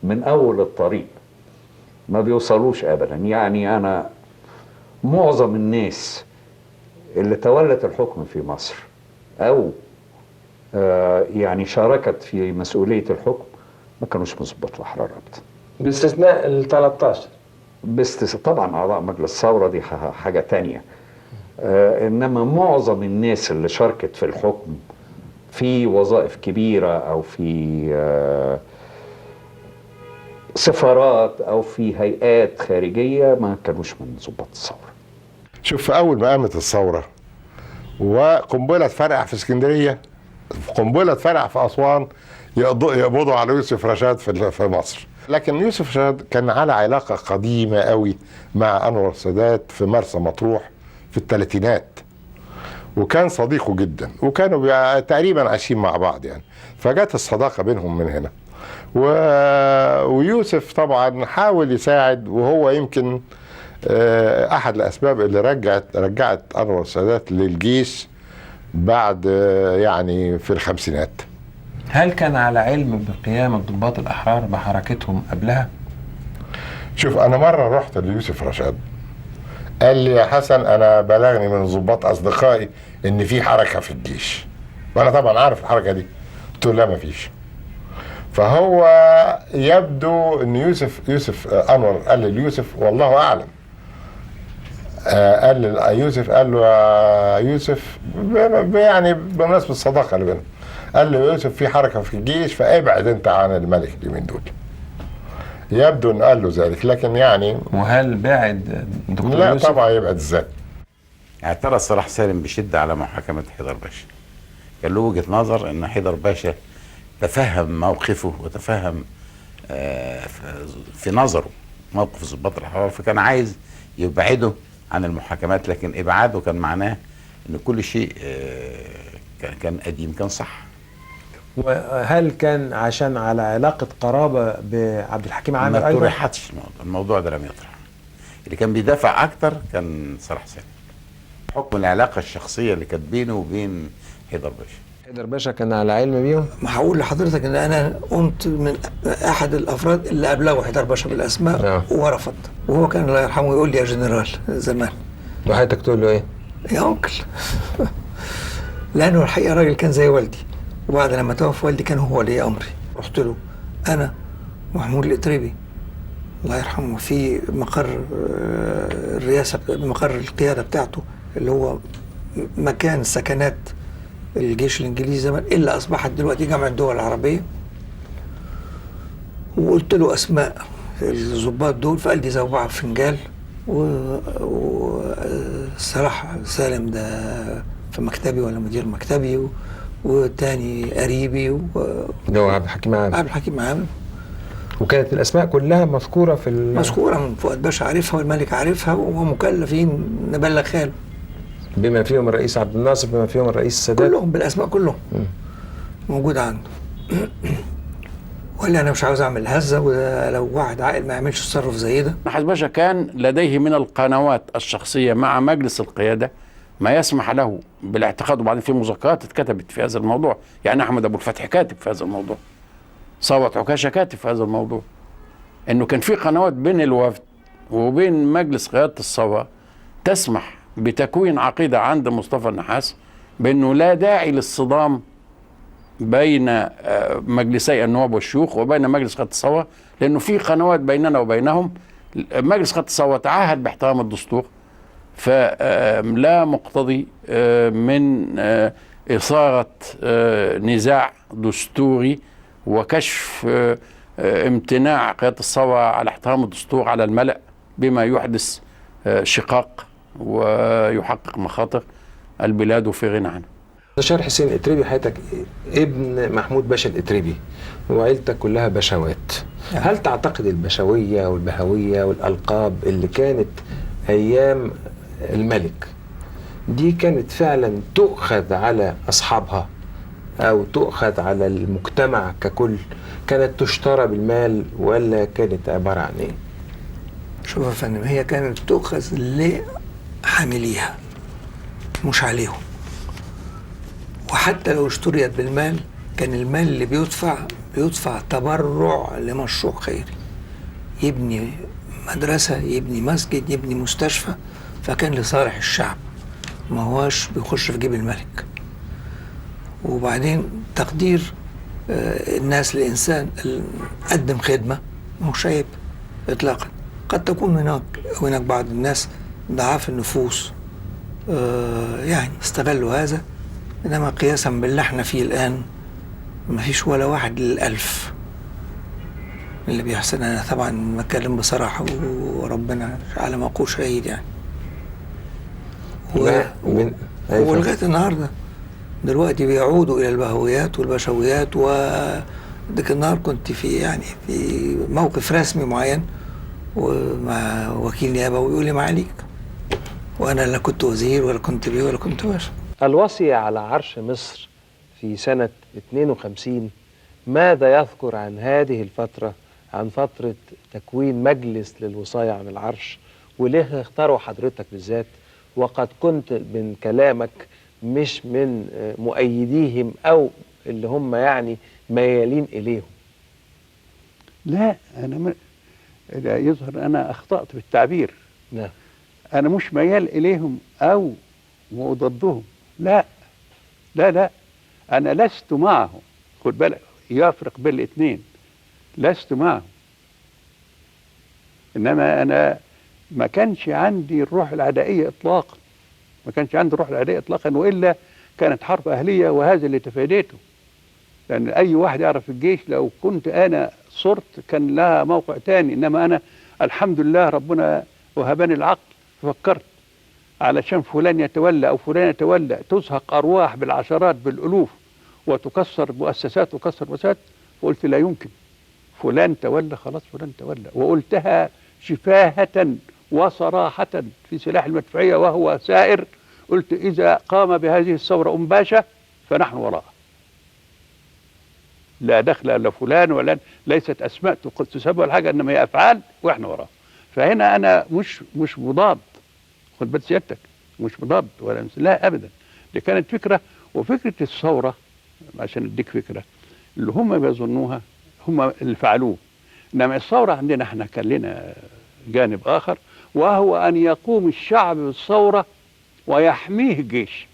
[SPEAKER 22] من أول الطريق، ما بيوصلوش أبدا. يعني أنا معظم الناس اللي تولت الحكم في مصر أو يعني شاركت في مسؤولية الحكم ما كانوش ضباط الأحرار أبدا،
[SPEAKER 1] باستثناء ال 13.
[SPEAKER 22] طبعا أعضاء مجلس الثورة دي حاجة تانية، إنما معظم الناس اللي شاركت في الحكم في وظائف كبيرة أو في سفارات أو في هيئات خارجية ما كانوش من ضباط الثورة.
[SPEAKER 2] شوف، أول ما قامت الثورة وقنبلة فرقع في اسكندرية، قنبلة فرقع في أسوان، يقبضوا على يوسف رشاد في مصر. لكن يوسف رشاد كان على علاقة قديمة قوي مع أنور السادات في مرسى مطروح في الثلاثينات، وكان صديقه جدا، وكانوا تقريبا عايشين مع بعض يعني، فجت الصداقة بينهم من هنا. ويوسف طبعا حاول يساعد، وهو يمكن أحد الأسباب اللي رجعت أنور السادات للجيش بعد يعني في الخمسينات.
[SPEAKER 1] هل كان على علم بقيام الضباط الأحرار بحركتهم قبلها؟
[SPEAKER 2] شوف، أنا مرة رحت ليوسف رشاد، قال لي يا حسن أنا بلغني من ضباط أصدقائي إن في حركة في الجيش، وأنا طبعا عارف الحركة دي. قلت له لا مفيش. فهو يبدو إن يوسف أنور قال ليوسف والله أعلم، قال ليوسف، قال له يا يوسف يعني بمناسبة الصداقة اللي بينهم، قال له يوسف في حركة في الجيش فابعد أنت عن الملك اليومين دول. يبدو أن قال له ذلك، لكن يعني
[SPEAKER 1] وهل بعد دكتور
[SPEAKER 2] لا
[SPEAKER 1] يوسف؟
[SPEAKER 2] طبعا يبعد ازاي؟
[SPEAKER 15] اعترض صلاح سالم بشدة على محاكمة حيدر باشا. كان له وجهة نظر ان حيدر باشا تفهم موقفه وتفهم في نظره موقف ضباط الأحرار، فكان عايز يبعده عن المحاكمات، لكن ابعاده كان معناه ان كل شيء كان قديم كان صح.
[SPEAKER 1] وهل كان عشان على علاقة قرابة بعبد الحكيم عامر أيضا؟
[SPEAKER 15] ما طرحتش الموضوع ده، لم يطرح. اللي كان بيدافع أكتر كان صلاح سالم، حكم العلاقة الشخصية اللي كانت بينه وبين حيدر باشا.
[SPEAKER 1] حيدر باشا كان على علم بيهم؟
[SPEAKER 5] ما هقول لحضرتك ان انا قمت من احد الافراد اللي ابلغوا حيدر باشا بالاسماء ورفض، وهو كان الله يرحمه يقول لي يا جنرال زمان.
[SPEAKER 1] وحضرتك تقول له ايه؟
[SPEAKER 5] يا انكل. لانه الحقيقه الراجل كان زي والدي، وبعد لما توفى والدي كان هو ولي امري. رحت له انا محمود الاتريبي الله يرحمه في مقر الرئاسه، مقر القياده بتاعته اللي هو مكان سكنات الجيش الانجليزي زمان، الا اصبحت دلوقتي جامعه الدول العربيه. وقلت له اسماء الضباط دول، فقال لي زوبعه فنجال وصلاح سالم ده في مكتبي ولا مدير مكتبي، وتاني قريبي
[SPEAKER 1] اللي هو عبد الحكيم عامر.
[SPEAKER 5] عبد الحكيم عامر.
[SPEAKER 1] وكانت الاسماء كلها مذكوره في
[SPEAKER 5] مذكوره، من فؤاد باشا عارفها والملك عارفها، ومكلفين نبلغ خاله،
[SPEAKER 1] بما فيهم الرئيس عبد الناصر، بما فيهم الرئيس السادات،
[SPEAKER 5] كلهم بالاسماء كلهم موجود عنده. ولا انا مش عاوز اعمل هزه، وده لو واحد عاقل ما يعملش تصرف زي ده.
[SPEAKER 3] حسن باشا كان لديه من القنوات الشخصيه مع مجلس القياده ما يسمح له بالاعتقاد، وبعدين في مذكرات اتكتبت في هذا الموضوع، يعني احمد ابو الفتح كاتب في هذا الموضوع، صوت عكاشه كاتب في هذا الموضوع، انه كان في قنوات بين الوفد وبين مجلس قياده الثوره تسمح بتكوين عقيده عند مصطفى النحاس بانه لا داعي للصدام بين مجلسي النواب والشيوخ وبين مجلس قياده الثوره، لانه في قنوات بيننا وبينهم. مجلس قياده الثوره تعهد باحترام الدستور، فلا مقتضي من إثارة نزاع دستوري وكشف امتناع قيادة الثورة على احترام الدستور على الملأ بما يحدث شقاق ويحقق مخاطر البلاد في غنى عنها.
[SPEAKER 1] مستشار حسين الاتريبي حياتك ابن محمود باشا الاتريبي وعيلتك كلها بشوات. هل تعتقد البشوية والبهوية والألقاب اللي كانت أيام الملك دي كانت فعلا تؤخذ على أصحابها أو تؤخذ على المجتمع ككل، كانت تشترى بالمال ولا كانت عبارة عن إيه؟
[SPEAKER 5] شوف يا فندم، هي كانت تؤخذ لحامليها مش عليهم، وحتى لو اشتريت بالمال كان المال اللي بيدفع تبرع لمشروع خيري، يبني مدرسة، يبني مسجد، يبني مستشفى، فكان لصالح الشعب، ما هواش بيخش في جيب الملك. وبعدين تقدير الناس للإنسان قدم خدمة مش عيب إطلاقا. قد تكون هناك بعض الناس ضعاف النفوس يعني استغلوا هذا، إنما قياسا باللي احنا فيه الآن ما فيش ولا واحد للألف اللي بيحصل. أنا طبعا بتكلم بصراحة وربنا على ما أقول شهيد يعني. ولغاية النهارده دلوقتي بيعودوا إلى البهويات والبشويات. وديك النهار كنت في موقف رسمي معين ومع وكيل نيابة ويقول لي معاليك، وأنا لا كنت وزير ولا كنت بيه ولا كنت باشا.
[SPEAKER 9] الوصي على عرش مصر في سنة 52 ماذا يذكر عن هذه الفترة، عن فترة تكوين مجلس للوصاية عن العرش، وليه اختاروا حضرتك بالذات وقد كنت من كلامك مش من مؤيديهم أو اللي هم يعني ميالين إليهم؟
[SPEAKER 11] لا أنا لا يظهر أنا أخطأت بالتعبير.
[SPEAKER 9] نعم.
[SPEAKER 11] أنا مش ميال إليهم أو ضدهم، لا لا لا، أنا لست معهم. خد بالك يفرق بين الاثنين، لست معهم، إنما أنا ما كانش عندي الروح العدائية إطلاقا، ما كانش عندي الروح العدائية إطلاقا، وإلا كانت حرب أهلية وهذا اللي تفاديته. لأن أي واحد يعرف الجيش لو كنت أنا صرت كان لها موقع تاني، إنما أنا الحمد لله ربنا وهبني العقل، فكرت علشان فلان يتولى أو فلان يتولى تزهق أرواح بالعشرات بالألوف وتكسر مؤسسات وكسر مؤسسات، وقلت لا يمكن، فلان تولى خلاص فلان تولى. وقلتها شفاهة وصراحة في سلاح المدفعية وهو سائر، قلت إذا قام بهذه الثورة باشا فنحن وراءه، لا دخل لا فلان ولا، ليست أسماء تسبب ولا حاجة، إنما هي أفعال وإحنا وراء. فهنا أنا مش مضاد، خد بال سيادتك، مش مضاد ولا لا أبدا. دي كانت فكرة، وفكرة الثورة عشان أديك فكرة اللي هم بيظنوها هم اللي فعلوه، إنما الثورة عندنا إحنا كان لنا جانب آخر، وهو أن يقوم الشعب بالثورة ويحميه الجيش.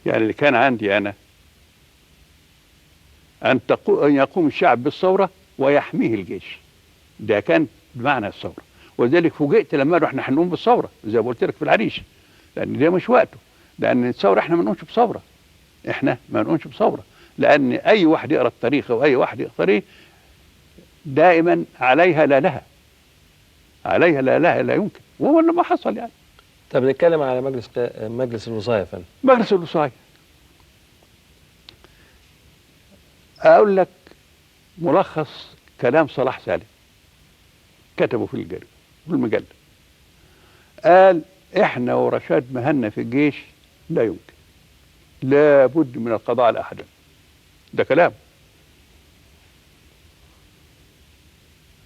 [SPEAKER 11] يعني اللي كان عندي أنا أن يقوم الشعب بالثورة ويحميه الجيش، ده كان بمعنى الثورة. ولذلك فوجئت لما قالوا احنا هنقوم بالثورة زي ما قلت لك في العريش، لأن ده مش وقته، لأن الثورة احنا ما نقومش بثورة، احنا ما نقومش بثورة، لأن أي واحد يقرأ التاريخ أو أي واحد يقرأ دائما عليها لا لها، عليها لا لها، لا يمكن، وهو اللي ما حصل يعني.
[SPEAKER 9] طب نتكلم على مجلس الوصاية يا فندم.
[SPEAKER 11] مجلس الوصاية أقول لك ملخص كلام صلاح سالم كتبه في المجلة، قال احنا ورشاد مهنا في الجيش لا يمكن، لا بد من القضاء على أحدا، ده كلام.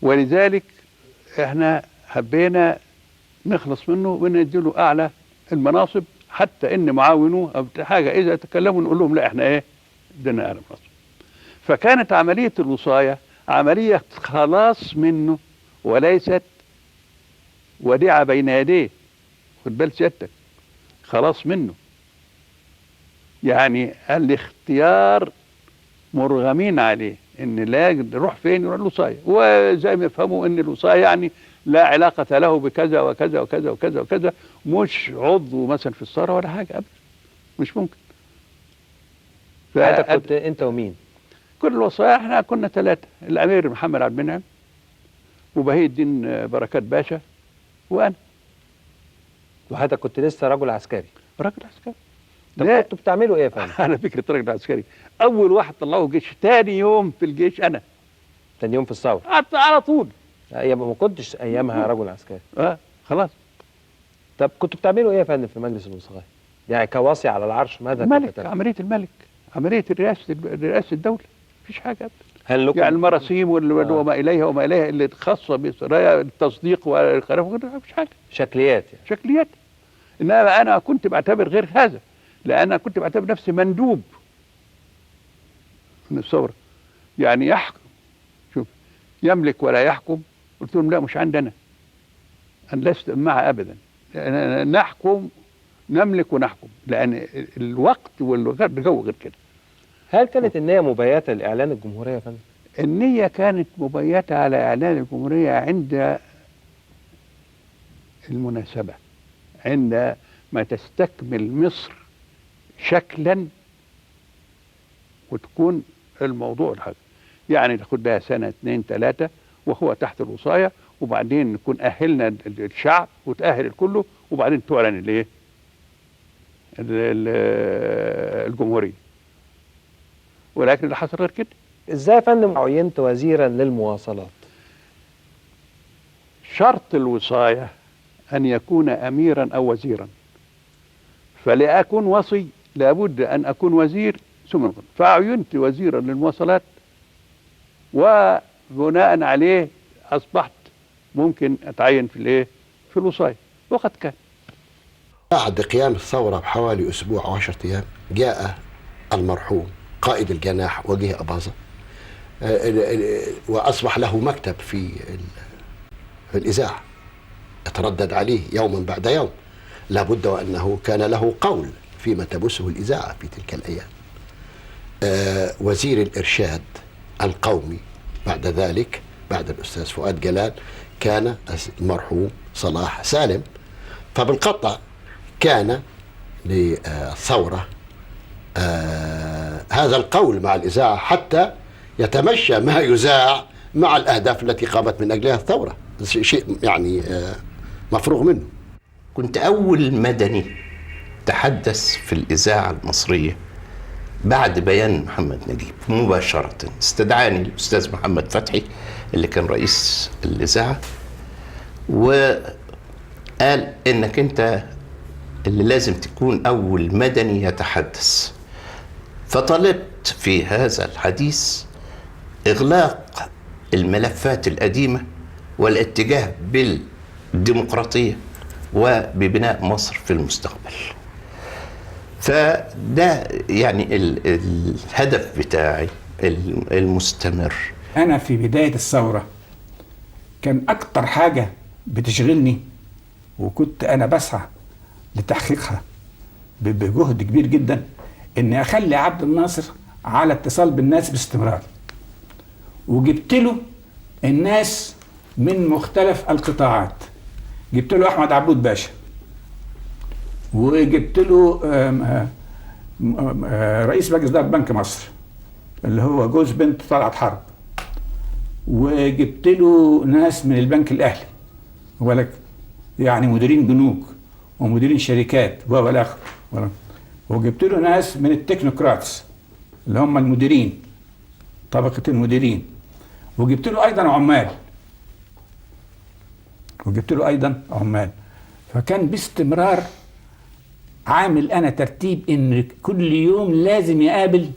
[SPEAKER 11] ولذلك احنا حبينا نخلص منه ونديله أعلى المناصب، حتى إن معاونوه أو حاجة إذا تكلموا نقول لهم لا احنا إيه ادينا أعلى مناصب. فكانت عملية الوصاية عملية خلاص منه وليست وديعة بين يديه، خد بال سيادتك، خلاص منه. يعني الاختيار مرغمين عليه ان لا يروح فين، يروح الوصاية، وزي ما يفهموا ان الوصاية يعني
[SPEAKER 3] لا علاقة له بكذا وكذا وكذا وكذا وكذا، مش عضو مثلا في الثورة ولا حاجة أبدا، مش ممكن.
[SPEAKER 9] حضرتك كنت أنت ومين؟
[SPEAKER 3] كل الوصايا احنا كنا 3، الأمير محمد عبد المنعم وبهي الدين بركات باشا وأنا.
[SPEAKER 9] وحضرتك كنت لسه رجل عسكري؟
[SPEAKER 3] رجل عسكري.
[SPEAKER 9] طب كنتوا بتعملوا ايه يا فندم؟
[SPEAKER 3] على فكره رجل عسكري، اول واحد طلعوه جيش، ثاني يوم في الجيش انا.
[SPEAKER 9] ثاني يوم في الثوره؟
[SPEAKER 3] على طول.
[SPEAKER 9] يبقى ما كنتش ايامها رجل عسكري.
[SPEAKER 3] خلاص.
[SPEAKER 9] طب كنتوا بتعملوا ايه يا فندم في مجلس الوصايا؟ يعني كوصي على العرش ماذا
[SPEAKER 3] الملك، عمليه الملك، عمليه رئاسه الدوله، مفيش حاجه ابدا.
[SPEAKER 9] هل لكم
[SPEAKER 3] يعني المراسيم وما اليها وما اليها اللي خاصه بسرايا التصديق والخلاف، مفيش حاجه.
[SPEAKER 9] شكليات يعني.
[SPEAKER 3] شكليات. انما انا كنت بعتبر غير هذا، لان انا كنت بعتبر نفسي مندوب من الثوره. يعني يحكم، شوف، يملك ولا يحكم. قلت لهم لا، مش عندنا، انا لست معه ابدا. نحكم، نملك ونحكم، لان الوقت والجو غير كده.
[SPEAKER 9] هل كانت النية مبيتة لإعلان الجمهورية يا فندم؟
[SPEAKER 3] النية كانت مبيتة على إعلان الجمهورية عند المناسبة، عند ما تستكمل مصر شكلا وتكون الموضوع الحاجة. يعني تاخد بها سنة 2 3 وهو تحت الوصاية، وبعدين نكون أهلنا الشعب وتأهل الكله، وبعدين تعلن الايه؟ الجمهورية. ولكن اللي حصل غير كده.
[SPEAKER 9] ازاي يا فندم عينت وزيرا للمواصلات؟
[SPEAKER 3] شرط الوصاية أن يكون أميرا أو وزيرا، فلأكون وصي لابد أن أكون وزير ثم فعينت وزيرا للمواصلات، وبناء عليه أصبحت ممكن أتعين في الإيه؟ في الوصاية، وقد كان.
[SPEAKER 4] بعد قيام الثورة بحوالي أسبوع أو 10 أيام جاء المرحوم قائد الجناح وجيه أباظة، وأصبح له مكتب في الإذاعة يتردد عليه يوما بعد يوم، لابد وأنه كان له قول فيما تبثه الإذاعة في تلك الأيام. وزير الإرشاد القومي بعد ذلك، بعد الأستاذ فؤاد جلال، كان المرحوم صلاح سالم. فبالقطع كان للثورة هذا القول مع الإذاعة حتى يتمشى ما يذاع مع الأهداف التي قامت من أجلها الثورة، شيء يعني مفروغ منه.
[SPEAKER 17] كنت أول مدني تحدث في الإذاعة المصرية بعد بيان محمد نجيب مباشرة. استدعاني الأستاذ محمد فتحي اللي كان رئيس الإذاعة، وقال إنك أنت اللي لازم تكون أول مدني يتحدث. فطلبت في هذا الحديث إغلاق الملفات القديمة والاتجاه بالديمقراطية وببناء مصر في المستقبل. فده يعني الهدف بتاعي المستمر.
[SPEAKER 8] أنا في بداية الثورة كان أكتر حاجة بتشغلني وكنت أنا بسعى لتحقيقها بجهد كبير جدا، إني أخلي عبد الناصر على اتصال بالناس باستمرار. وجبت له الناس من مختلف القطاعات، جبت له أحمد عبود باشا، وجبت له رئيس مجلس إدارة بنك مصر اللي هو جوز بنت طلعت حرب، وجبت له ناس من البنك الأهلي ولك يعني مديرين بنوك ومديرين شركات والآخر، وجبت له ناس من التكنوقراطس اللي هم المديرين، طبقة المديرين، وجبت له أيضا عمال. فكان باستمرار عامل أنا ترتيب إن كل يوم لازم يقابل،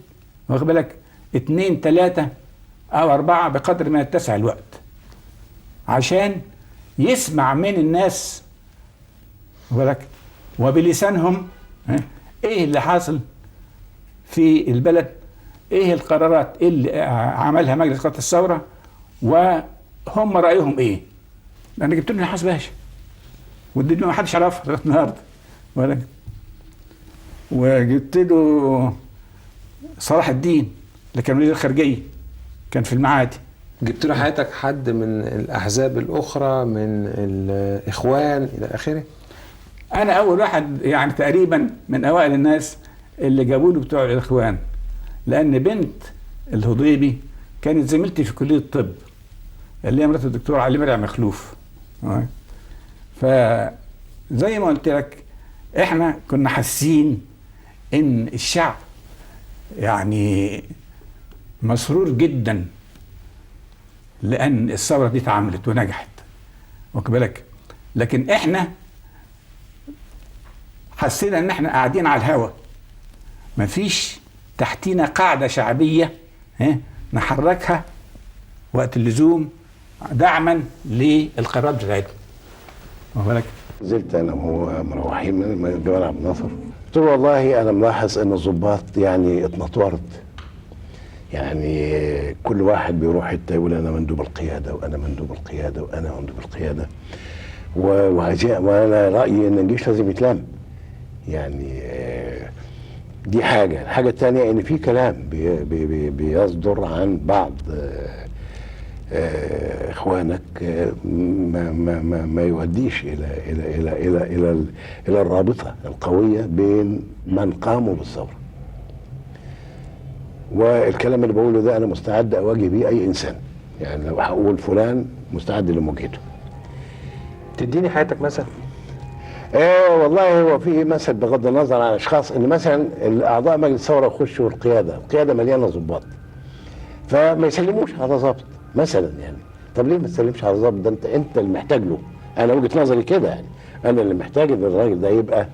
[SPEAKER 8] واخد بالك، 2 3 أو 4 بقدر ما يتسع الوقت، عشان يسمع من الناس بالك وبلسانهم ايه اللي حاصل في البلد، ايه القرارات اللي عملها مجلس قيادة الثورة وهم رأيهم ايه. انا جبت له نحاس باشا والدنيا ما حدش عرفها لغايه النهارده، وجبت له صلاح الدين اللي كان وزير الخارجية، كان في المعادي،
[SPEAKER 1] جبت له حياتك حد من الأحزاب الأخرى، من الإخوان إلى آخره؟
[SPEAKER 8] انا اول واحد يعني تقريبا من اوائل الناس اللي جابوا له بتوع الاخوان، لان بنت الهضيبي كانت زميلتي في كليه الطب اللي هي مرات الدكتور علي مرعي مخلوف. فزي ما قلت لك احنا كنا حاسين ان الشعب يعني مسرور جدا لان الثوره دي اتعملت ونجحت، واخد بالك، لكن احنا حسينا ان احنا قاعدين على الهوا، مفيش تحتينا قاعده شعبيه نحركها وقت اللزوم دعما للقرارات بتاعتنا، واخد بالك.
[SPEAKER 21] نزلت انا وهو مروحين من جمال عبد الناصر، قلت له والله انا ملاحظ ان الضباط يعني اتنطورت، يعني كل واحد بيروح حته يقول انا مندوب القياده وانا مندوب القياده وانا مندوب القياده، وانا رايي ان الجيش لازم يتلم. يعني دي حاجه، الحاجه الثانيه ان في كلام بيصدر عن بعض اخوانك ما يوديش الى الرابطه القويه بين من قاموا بالثوره. والكلام اللي بقوله ده انا مستعد اواجه بيه اي انسان، يعني لو هقول فلان مستعد لمواجهته.
[SPEAKER 9] تديني حياتك مثلا؟
[SPEAKER 21] والله هو في مثل بغض النظر عن اشخاص، ان مثلا الاعضاء مجلس الثوره يخشوا القياده مليانه ضباط، فما يسلموش على ضابط مثلا. يعني طب ليه ما تسلمش على ضابط؟ ده انت اللي محتاج له. انا وجهه نظري كده، يعني انا اللي محتاج ان الراجل ده يبقى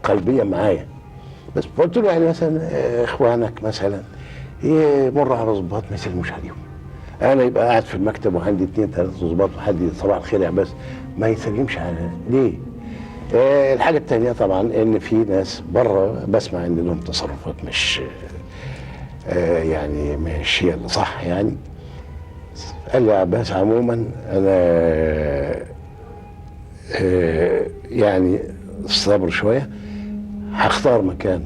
[SPEAKER 21] قلبيا معايا. بس قلت له يعني مثلا اخوانك مثلا يمر على ضباط ما يسلموش عليهم، انا يبقى قاعد في المكتب وعندي 2 3 ضباط وحد صباح الخير يعني بس ما يسلمش على ليه؟ الحاجه الثانيه طبعا ان في ناس بره بسمع ان لهم تصرفات مش يعني مش هي اللي صح. يعني قال لي عباس عموما انا يعني الصبر شويه، هختار مكان،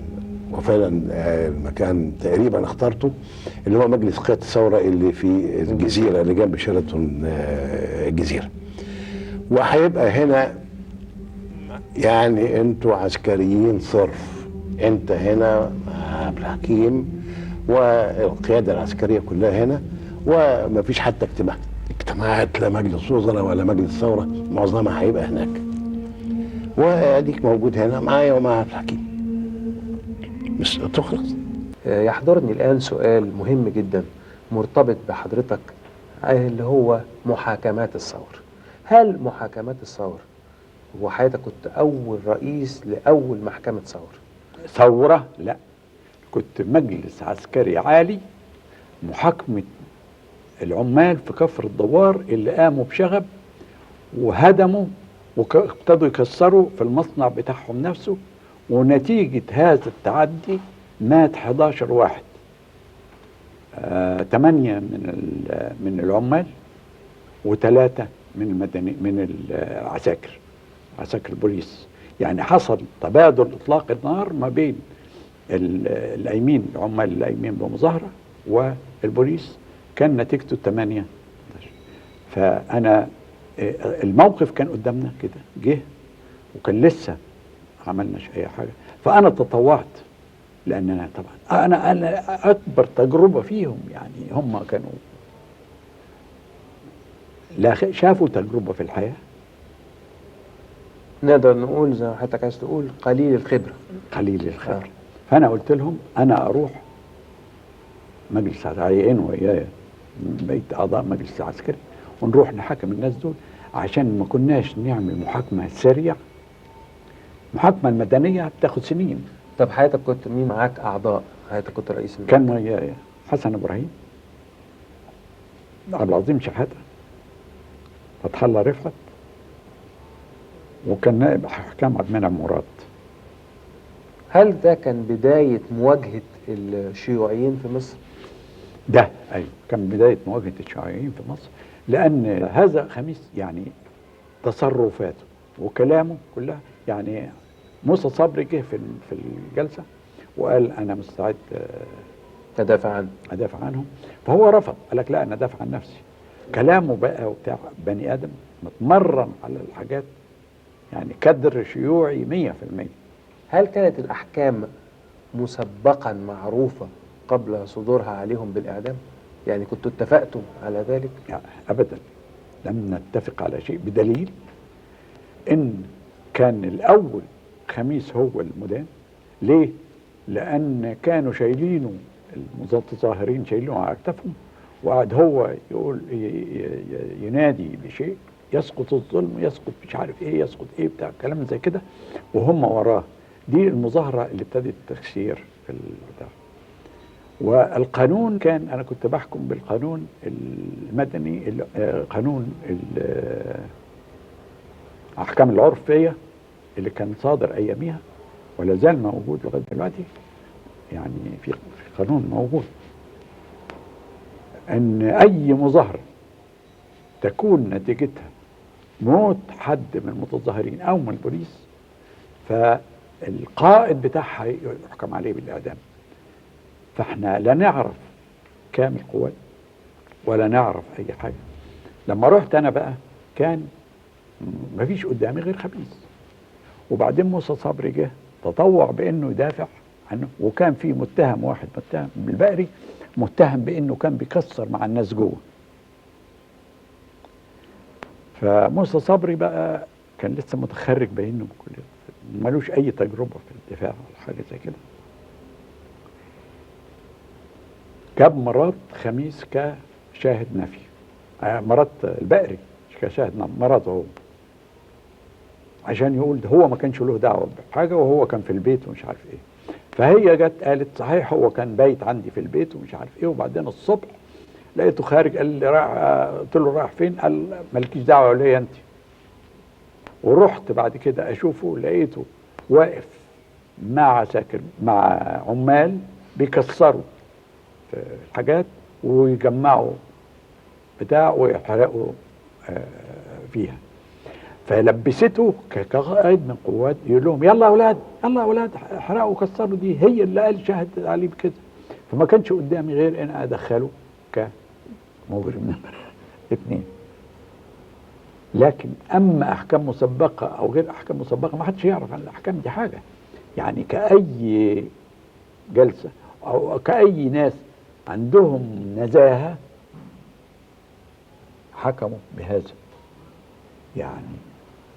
[SPEAKER 21] وفعلا المكان تقريبا اخترته اللي هو مجلس قيادة الثورة اللي في الجزيرة اللي جنب شيراتون الجزيرة. وهيبقى هنا يعني انتوا عسكريين صرف، انت هنا عبد الحكيم والقيادة العسكرية كلها هنا، ومفيش حتى اجتماعات لا مجلس وزراء ولا مجلس ثورة، معظمها هيبقى هناك، واديك موجود هنا معايا ومع عبد الحكيم مش تخلص.
[SPEAKER 9] يحضرني الآن سؤال مهم جدا مرتبط بحضرتك، اللي هو محاكمات الثورة. هل محاكمات الثورة، وحضرتك كنت أول رئيس لأول محكمة
[SPEAKER 12] ثورة؟ لا، كنت مجلس عسكري عالي محاكمة العمال في كفر الدوار اللي قاموا بشغب وهدموا وابتدوا يكسروا في المصنع بتاعهم نفسه، ونتيجة هذا التعدي مات 11 واحد، 8 من العمال و3 من العساكر، عساكر البوليس. يعني حصل تبادل اطلاق النار ما بين القايمين، العمال اللي قايمين بمظاهرة والبوليس، كان نتيجته 8. فأنا الموقف كان قدامنا كده، جه وكان لسه عملناش اي حاجه، فانا تطوعت، لان انا طبعا انا اكبر تجربه فيهم. يعني هم كانوا لا شافوا تجربه في الحياه،
[SPEAKER 9] نقدر نقول زي ما حضرتك عايز تقول قليل الخبره.
[SPEAKER 12] قليل الخبره. فانا قلت لهم انا اروح مجلس عسكري ويايا بقيت اعضاء مجلس عسكري، ونروح نحاكم الناس دول، عشان ما كناش نعمل محاكمه سريعه. المحاكمه المدنيه بتاخد سنين.
[SPEAKER 9] طب حضرتك كنت مين معاك اعضاء؟ حضرتك كنت رئيس
[SPEAKER 12] كان ويايا حسن ابراهيم، عبد العظيم شحاته، فتح الله رفعت، وكان نائب حكام عبد المنعم مراد.
[SPEAKER 9] هل ده كان بدايه مواجهه الشيوعيين في مصر؟
[SPEAKER 12] ده ايوه كان بدايه مواجهه الشيوعيين في مصر، لان هذا خميس يعني تصرفاته وكلامه كلها. يعني موسى صبري جه في الجلسه وقال انا مستعد
[SPEAKER 9] تدافع
[SPEAKER 12] عنهم. فهو رفض، قال لك لا انا دافع عن نفسي. كلامه بقى وبتاع بني ادم متمرن على الحاجات، يعني كدر شيوعي 100%.
[SPEAKER 9] هل كانت الأحكام مسبقا معروفة قبل صدورها عليهم بالإعدام؟ يعني كنتوا اتفقتم على ذلك؟
[SPEAKER 12] يعني أبدا لم نتفق على شيء، بدليل إن كان الأول خميس هو المدان. ليه؟ لأن كانوا شايلينه المتظاهرين شايلينه على أكتافهم، وقعد هو يقول ينادي بشيء يسقط الظلم، يسقط مش عارف ايه، يسقط ايه بتاع كلام زي كده، وهم وراه. دي المظاهره اللي ابتدت تكسير البتاع. والقانون كان، انا كنت بحكم بالقانون المدني، قانون الاحكام العرفيه اللي كان صادر اياميها ولا زال موجود لغايه دلوقتي. يعني في قانون موجود ان اي مظاهره تكون نتيجتها موت حد من المتظاهرين او من البوليس، فالقائد بتاعها يحكم عليه بالاعدام. فاحنا لا نعرف كام القوات ولا نعرف اي حاجه. لما رحت انا بقى كان مفيش قدامي غير خميس، وبعدين موسى صبري جه تطوع بانه يدافع عنه، وكان في متهم واحد متهم بالبقري متهم بانه كان بيكسر مع الناس جوه. فموسى صبري بقى كان لسه متخرج باينه من الكليه، ملوش اي تجربه في الدفاع ولا حاجه زي كده. جاب مرات خميس كشاهد نفي، مرات البقري كشاهد مراته هو، عشان يقول هو ما كانش له دعوه بحاجه وهو كان في البيت ومش عارف ايه. فهي جت قالت صحيح هو كان بايت عندي في البيت ومش عارف ايه، وبعدين الصبح لقيته خارج. قال لي راح، قلت له رايح فين؟ قال مالكيش دعوه ليا انت. ورحت بعد كده اشوفه لقيته واقف مع عساكر مع عمال بيكسروا الحاجات ويجمعوا بتاع ويحرقوا فيها. فلبسته كقائد من قوات يقول لهم يلا يا اولاد يلا يا اولاد احرقوا وكسروا. دي هي اللي قال شهد عليه بكده. فما كانش قدامي غير ان ادخله كمجرم نمبر 2. لكن اما احكام مسبقه او غير احكام مسبقه ما حدش يعرف عن الاحكام دي حاجه. يعني كاي جلسه او كاي ناس عندهم نزاهه حكموا بهذا يعني.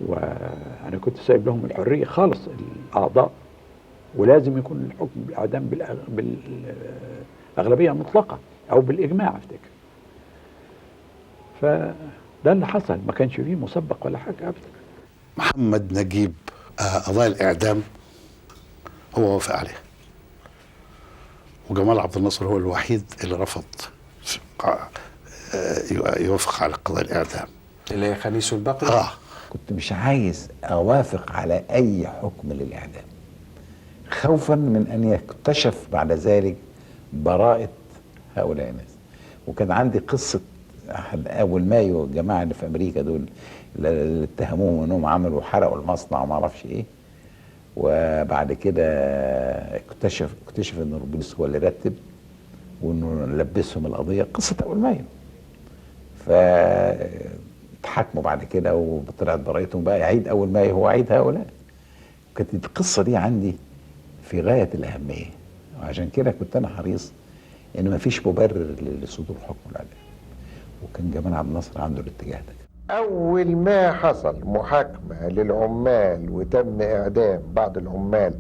[SPEAKER 12] وانا كنت سايب لهم الحريه خالص الاعضاء، ولازم يكون الحكم بالاعدام بالاغلبيه المطلقه او بالاجماع افتكر. فده اللي حصل، ما كانش فيه مسبق ولا حاجه ابدا.
[SPEAKER 4] محمد نجيب قضايا الاعدام هو وافق عليها، وجمال عبد الناصر هو الوحيد اللي رفض يوافق على قضاء الاعدام
[SPEAKER 1] اللي هي خميس والبقري.
[SPEAKER 15] كنت مش عايز اوافق على اي حكم للاعدام خوفا من ان يكتشف بعد ذلك براءة هؤلاء الناس. وكان عندي قصة اول مايو، الجماعة اللي في امريكا دول اللي اتهموهم انهم عملوا حرقوا المصنع وما اعرفش ايه، وبعد كده اكتشف ان البوليس هو اللي رتب وانه لبسهم القضية. قصة اول مايو. اتحاكموا بعد كده وطلعت براءتهم بقى يعيد اول مايو هو عيد هؤلاء. كانت القصة دي عندي في غاية الأهمية، وعشان كده كنت أنا حريص إن ما فيش مبرر لصدور حكم الإعدام، وكان جمال عبد الناصر عنده الاتجاه ده.
[SPEAKER 13] أول ما حصل محاكمة للعمال وتم إعدام بعض العمال،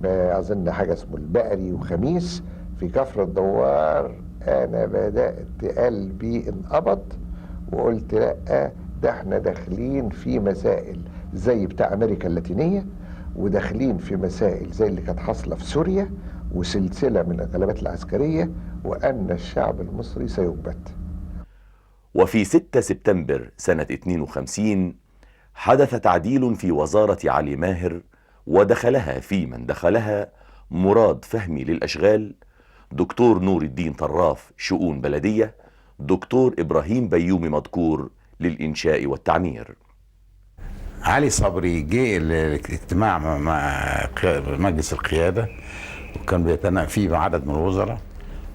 [SPEAKER 13] أظن حاجة اسمه البقري وخميس في كفر الدوار، أنا بدأت قلبي انقبض وقلت لأ، ده احنا داخلين في مسائل زي بتاع أمريكا اللاتينية، وداخلين في مسائل زي اللي كانت حاصلة في سوريا، وسلسلة من الغلبات العسكرية، وأن الشعب المصري سيكبت.
[SPEAKER 14] وفي 6 سبتمبر سنة 52 حدث تعديل في وزارة علي ماهر، ودخلها في من دخلها مراد فهمي للأشغال، دكتور نور الدين طراف شؤون بلدية، دكتور إبراهيم بيومي مذكور للإنشاء والتعمير.
[SPEAKER 15] علي صبري جه الاجتماع مع مجلس القيادة، وكان بيتناقش فيه عدد من الوزراء،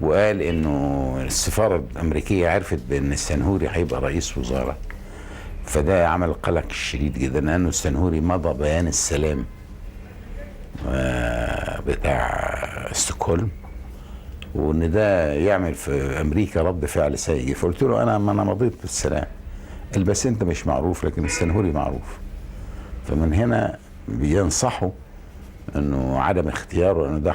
[SPEAKER 15] وقال انه السفاره الامريكيه عرفت بان السنهوري هيبقى رئيس وزراء، فده عمل قلق شديد جدا لانه السنهوري مضى بيان السلام بتاع ستوكهولم، وان ده يعمل في امريكا رد فعل سيء. فقلت له انا مضيت بالسلام، بس انت مش معروف لكن السنهوري معروف. فمن هنا بينصحوا انه عدم اختياره، انه ده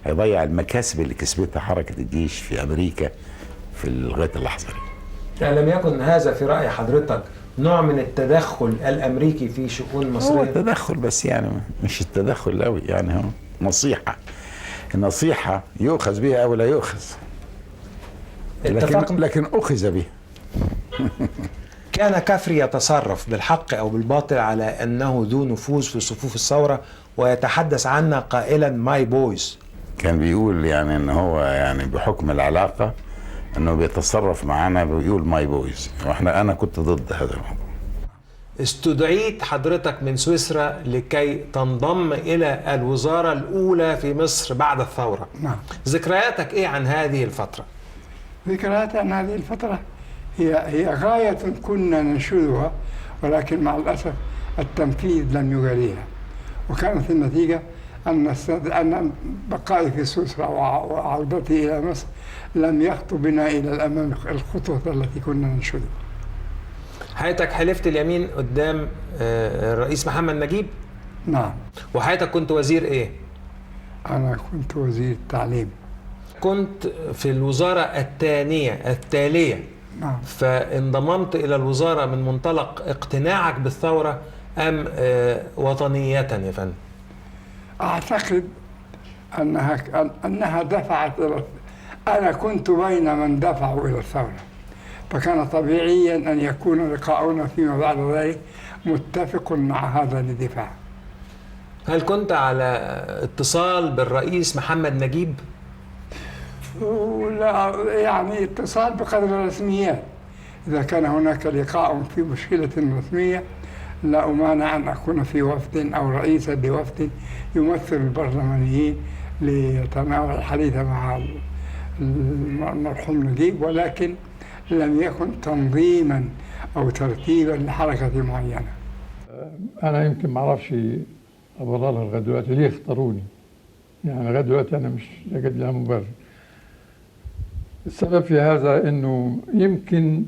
[SPEAKER 15] هيضيع المكاسب اللي كسبتها حركه الجيش في امريكا في لغايه اللحظه دي.
[SPEAKER 1] لم يكن هذا في راي حضرتك نوع من التدخل الامريكي في شؤون مصريه؟
[SPEAKER 15] هو تدخل بس يعني مش التدخل قوي، يعني هو نصيحه، النصيحه يؤخذ بها او لا يؤخذ، لكن اخذ بها.
[SPEAKER 1] كان كفري يتصرف بالحق أو بالباطل على أنه ذو نفوذ في صفوف الثورة ويتحدث عنا قائلا ماي بويز.
[SPEAKER 15] كان بيقول يعني أن هو يعني بحكم العلاقة أنه بيتصرف معنا بيقول ماي بويز، أنا كنت ضد هذا الموضوع.
[SPEAKER 1] استدعيت حضرتك من سويسرا لكي تنضم إلى الوزارة الأولى في مصر بعد الثورة.
[SPEAKER 7] نعم.
[SPEAKER 1] ذكرياتك إيه عن هذه الفترة؟
[SPEAKER 7] ذكرياتي عن هذه الفترة هي غاية كنا ننشدها، ولكن مع الأسف التنفيذ لم يجاريها، وكانت النتيجة أن بقائي في سويسرا وعودتي إلى مصر لم يخطو بنا إلى الأمام الخطوة التي كنا ننشدها.
[SPEAKER 1] حياتك حلفت اليمين قدام الرئيس محمد نجيب؟
[SPEAKER 7] نعم.
[SPEAKER 1] وحياتك كنت وزير إيه؟
[SPEAKER 7] أنا كنت وزير التعليم.
[SPEAKER 1] كنت في الوزارة التالية.
[SPEAKER 7] نعم.
[SPEAKER 1] فانضممت إلى الوزارة من منطلق اقتناعك بالثورة أم وطنية يا فندم؟
[SPEAKER 7] أعتقد أنها دفعت أنا كنت بين من دفعوا إلى الثورة، فكان طبيعيا أن يكون لقاؤنا فيما بعد ذلك متفق مع هذا الدفاع.
[SPEAKER 1] هل كنت على اتصال بالرئيس محمد نجيب؟
[SPEAKER 7] لا، يعني اتصال بقدر الرسميات. إذا كان هناك لقاء في مشكلة رسمية لا أمانع أن أكون في وفد أو رئيسا لوفد يمثل البرلمانيين ليتناول الحديث مع المرحوم نجيب، ولكن لم يكن تنظيما أو ترتيبا لحركة معينة.
[SPEAKER 18] أنا يمكن ما أعرفش أبررها لغاية دلوقتي ليه اختاروني، يعني لغاية دلوقتي أنا مش لاقي لها مبرر. السبب في هذا أنه يمكن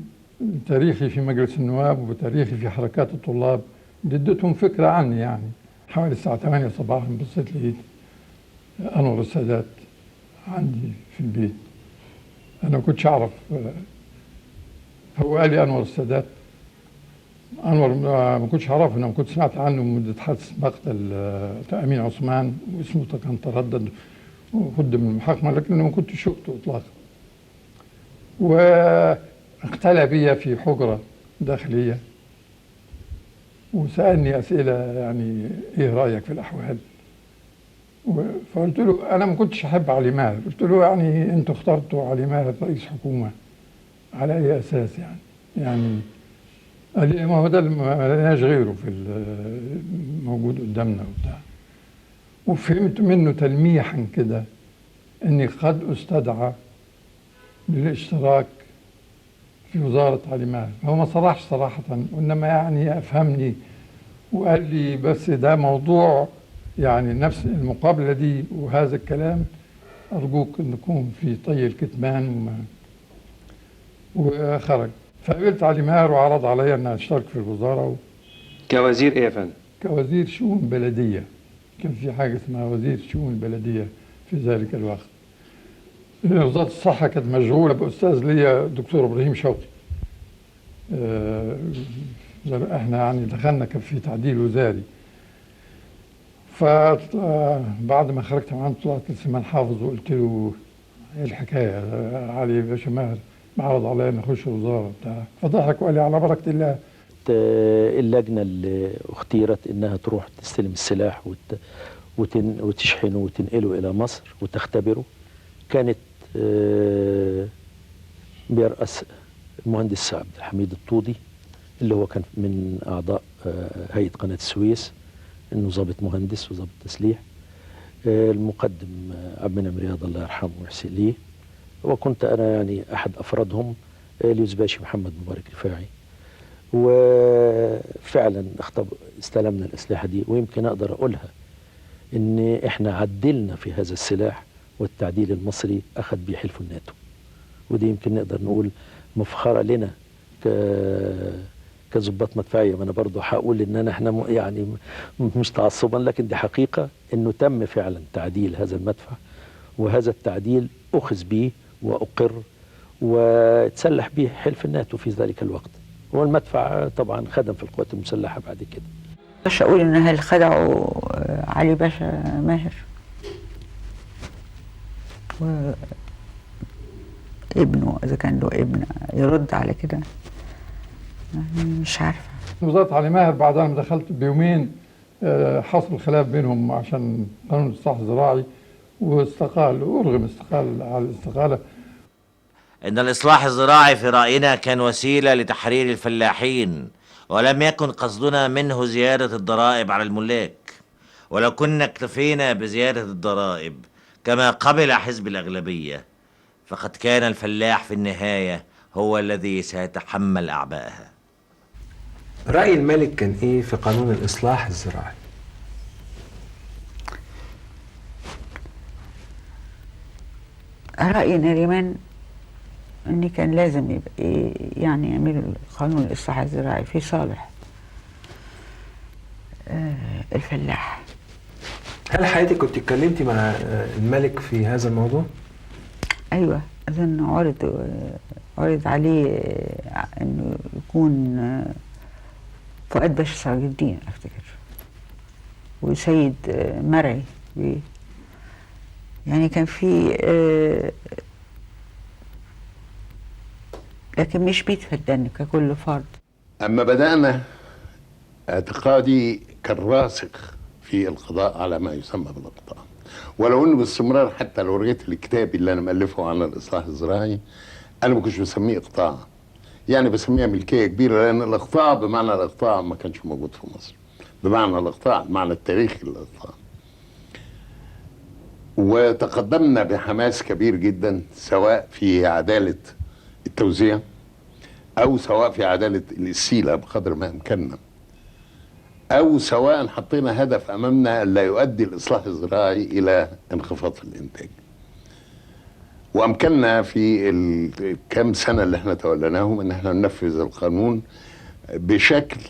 [SPEAKER 18] تاريخي في مجلس النواب وتاريخي في حركات الطلاب ادتهم فكرة عني. يعني حوالي الساعة 8 صباحا بصيت لقيت أنور السادات عندي في البيت. أنا ما كنتش أعرف، هو قال لي أنور السادات. أنور ما كنتش أعرفه، أنا ما كنت سمعت عنه منذ حادث مقتل أمين عثمان، واسمه كان تردد وقدم المحاكمة، لكن ما كنتش شفته إطلاقا. واختلى بي في حجرة داخلية وسألني أسئلة، يعني إيه رأيك في الأحوال؟ فقلت له أنا ما كنتش أحب علي ماهر. قلت له يعني أنتوا اخترتوا علي ماهر رئيس حكومة على أي أساس يعني قال لي ما هو ده ما لناش غيره في موجود قدامنا وبتاع. وفهمت منه تلميحا كده إني قد أستدعى للاشتراك في وزارة علي ماهر. هو ما صرحش صراحة، وإنما يعني أفهمني وقال لي بس ده موضوع يعني نفس المقابلة دي وهذا الكلام أرجوك أن يكون في طي الكتمان وخرج. فقابلت علي ماهر وعرض علي أن أشترك في الوزارة.
[SPEAKER 9] كوزير إيه يا فندم؟
[SPEAKER 18] كوزير شؤون بلدية. كان في حاجة اسمها وزير شؤون البلدية في ذلك الوقت. وزارة الصحة كانت مشغولة بأستاذ ليا الدكتور إبراهيم شوقي. احنا يعني دخلنا كان في تعديل وزاري. فبعد ما خرجت معاه طلعت لسليمان حافظ وقلت له ايه الحكايه علي باشا ماهر معرض عليا ان اخش الوزاره بتاع. فضحك وقال لي على بركه الله.
[SPEAKER 23] اللجنه اللي اختيرت انها تروح تستلم السلاح وتشحنه وتنقله الى مصر وتختبره كانت بيرأس المهندس عبد الحميد الطودي اللي هو كان من اعضاء هيئه قناه السويس، انه ضابط مهندس وضابط تسليح. المقدم عبد المنعم رياض الله يرحمه ويحسن ليه، وكنت أنا يعني أحد أفرادهم، اليوزباشي محمد مبارك رفاعي. وفعلا استلمنا الأسلحة دي، ويمكن أقدر أقولها إن إحنا عدلنا في هذا السلاح، والتعديل المصري أخذ بيه حلف الناتو. ودي يمكن نقدر نقول مفخرة لنا كضباط مدفعية. ما أنا برضو هقول إن إحنا يعني مش تعصبا، لكن دي حقيقة إنه تم فعلا تعديل هذا المدفع، وهذا التعديل أخذ به وأقر وتسلح به حلف الناتو في ذلك الوقت. والمدفع طبعا خدم في القوات المسلحة بعد كده.
[SPEAKER 10] مش أقول إن هل خدعوا علي باشا ماهر وابنه، إذا كان له ابن يرد على كده؟ يعني مش عارفة.
[SPEAKER 18] وزارة علي ماهر بعد ما دخلت بيومين حصل خلاف بينهم عشان قانون الإصلاح الزراعي، واستقال وأرغم استقال على الاستقالة.
[SPEAKER 19] إن الإصلاح الزراعي في رأينا كان وسيلة لتحرير الفلاحين، ولم يكن قصدنا منه زيادة الضرائب على الملاك. ولو كنا اكتفينا بزيادة الضرائب كما قبل حزب الأغلبية، فقد كان الفلاح في النهاية هو الذي سيتحمل أعباءها.
[SPEAKER 1] رأي الملك كان إيه في قانون الإصلاح الزراعي؟
[SPEAKER 10] رأيي نريمان إن كان لازم يبقى يعني يعملوا قانون الإصلاح الزراعي في صالح الفلاح.
[SPEAKER 1] هل حضرتك كنت اتكلمتي مع الملك في هذا الموضوع؟
[SPEAKER 10] أيوة، أظن عرض عليه إنه يكون فؤاد باشا سراج الدين أفتكر، وسيد مرعي، يعني كان في لكن مش بيتفدن ككل فرد.
[SPEAKER 21] أما بدأنا اعتقادي كان راسخ في القضاء على ما يسمى بالإقطاع، ولو انه باستمرار حتى لو رجعت الكتاب اللي انا مؤلفه عن الاصلاح الزراعي انا ما كنتش بسميه اقطاع، يعني بسميها ملكيه كبيره، لان الاقطاع بمعنى الاقطاع ما كانش موجود في مصر، بمعنى الاقطاع بمعنى التاريخي للاقطاع. وتقدمنا بحماس كبير جدا سواء في عداله التوزيع او سواء في عداله السيله بقدر ما امكننا، أو سواء حطينا هدف أمامنا لا يؤدي الإصلاح الزراعي إلى انخفاض في الإنتاج. وأمكننا في الكام سنة اللي احنا توليناهم إن احنا ننفذ القانون بشكل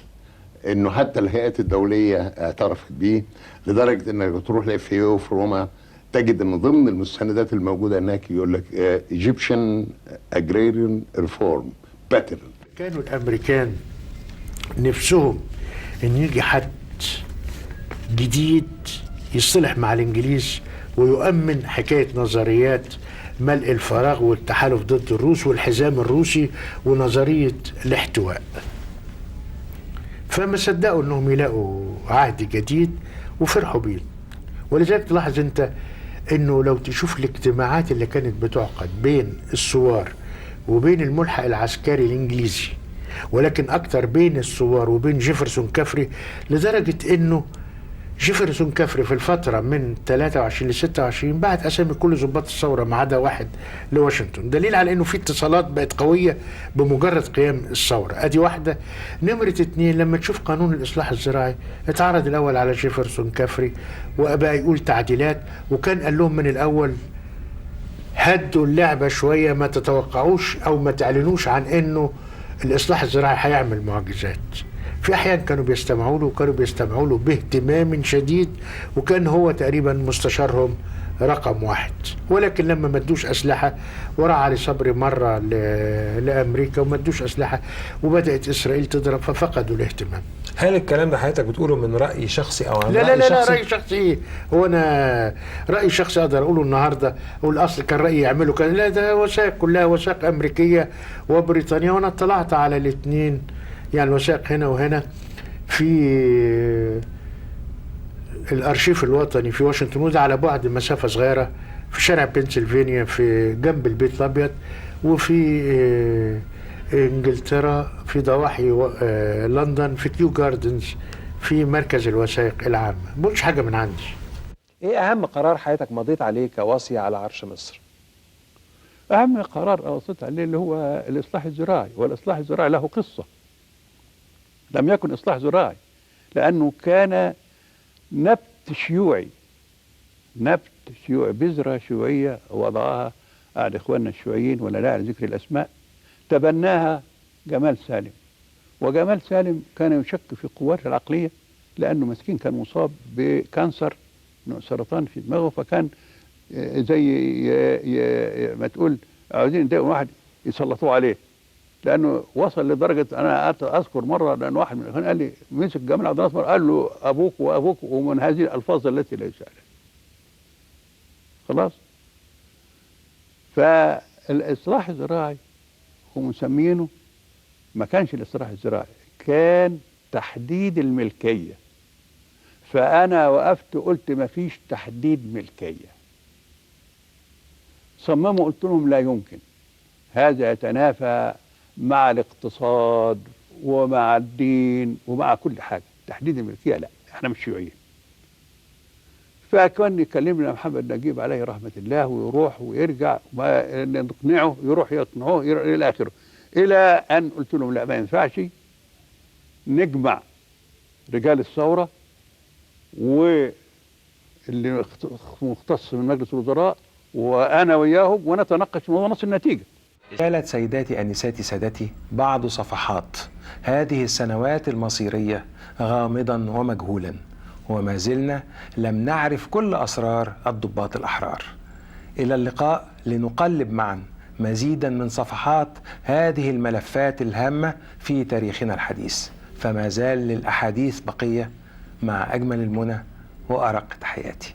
[SPEAKER 21] إنه حتى الهيئات الدولية اعترفت بيه، لدرجة إنك تروح لFAO في روما تجد إن ضمن المستندات الموجودة هناك يقول لك Egyptian Agrarian Reform Pattern.
[SPEAKER 20] كانوا الأمريكان نفسهم ان يجي حد جديد يصطلح مع الانجليز ويؤمن حكايه نظريات ملء الفراغ والتحالف ضد الروس والحزام الروسي ونظريه الاحتواء. فما صدقوا انهم يلاقوا عهد جديد وفرحوا بيه. ولذلك تلاحظ انت انه لو تشوف الاجتماعات اللي كانت بتعقد بين الثوار وبين الملحق العسكري الانجليزي، ولكن اكتر بين الثوار وبين جيفرسون كفري، لدرجه انه جيفرسون كفري في الفتره من 23 ل 26 بعت اسامي كل ضباط الثوره ما عدا واحد لواشنطن، دليل على انه في اتصالات بقت قويه بمجرد قيام الثوره. ادي واحده. نمره اتنين، لما تشوف قانون الاصلاح الزراعي اتعرض الاول على جيفرسون كفري وبقى يقول تعديلات، وكان قال لهم من الاول هدوا اللعبه شويه، ما تتوقعوش او ما تعلنوش عن انه الإصلاح الزراعي هيعمل معجزات. في أحيان كانوا بيستمعوا له وكانوا بيستمعوا له باهتمام شديد، وكان هو تقريبا مستشارهم رقم واحد. ولكن لما ما ادوش أسلحة، وراح علي صبري مرة لأمريكا وما ادوش أسلحة وبدأت إسرائيل تضرب، ففقدوا الاهتمام.
[SPEAKER 1] هل الكلام ده حضرتك بتقوله من رأي شخصي أو عن
[SPEAKER 20] لا
[SPEAKER 1] رأي
[SPEAKER 20] لا
[SPEAKER 1] شخصي؟
[SPEAKER 20] لا رأي شخصي. هو أنا رأي شخصي أقدر أقوله النهاردة أقول أصل كان رأيي يعملوا كذا؟ لا، ده وثائق كلها وثائق أمريكية وبريطانية، وأنا اطلعت على الاثنين، يعني وثائق هنا وهنا في الأرشيف الوطني في واشنطن، وده على بعد مسافة صغيرة في شارع بنسلفانيا في جنب البيت الأبيض، وفي انجلترا في ضواحي لندن في كيو جاردنز في مركز الوثائق العامة. مش حاجة من عندي.
[SPEAKER 9] ايه اهم قرار حياتك مضيت عليه كوصي على عرش مصر؟
[SPEAKER 12] أهم قرار أوصيت عليه اللي هو الإصلاح الزراعي، والإصلاح الزراعي له قصة. لم يكن إصلاح زراعي لأنه كان نبت شيوعي، بذرة شيوعية وضعها أحد إخواننا الشيوعيين ولا لا ذكر الأسماء، تبناها جمال سالم. وجمال سالم كان يشك في قواته العقلية لأنه مسكين كان مصاب بكانسر سرطان في دماغه، فكان زي ما تقول عاوزين يضايقوا واحد يسلطوه عليه، لأنه وصل لدرجة أنا أذكر مرة لأن واحد من الإخوان قال لي مسك جمال عبد الناصر قال له أبوك وأبوك، ومن هذه الألفاظ التي لا يسأل. خلاص. فالإصلاح الزراعي هم مسمينه ما كانش الإصلاح الزراعي، كان تحديد الملكية. فأنا وقفت قلت ما فيش تحديد ملكية. صمموا قلت لهم لا يمكن، هذا يتنافى مع الاقتصاد ومع الدين ومع كل حاجة. تحديد الملكية لا، احنا مش شيوعيين. فكان يكلمنا محمد نجيب عليه رحمة الله ويروح ويرجع نقنعه، يروح يقنعوه إلى آخره، إلى أن قلت لهم لا ما ينفعش نجمع رجال الثورة واللي مختص من مجلس الوزراء وأنا وياهم ونتناقش في موضوع نص النتيجة.
[SPEAKER 1] قالت سيداتي أنساتي سادتي بعض صفحات هذه السنوات المصيرية غامضا ومجهولا، وما زلنا لم نعرف كل أسرار الضباط الأحرار. إلى اللقاء لنقلب معا مزيدا من صفحات هذه الملفات الهامة في تاريخنا الحديث، فما زال للأحاديث بقية. مع أجمل المنى وأرق تحياتي.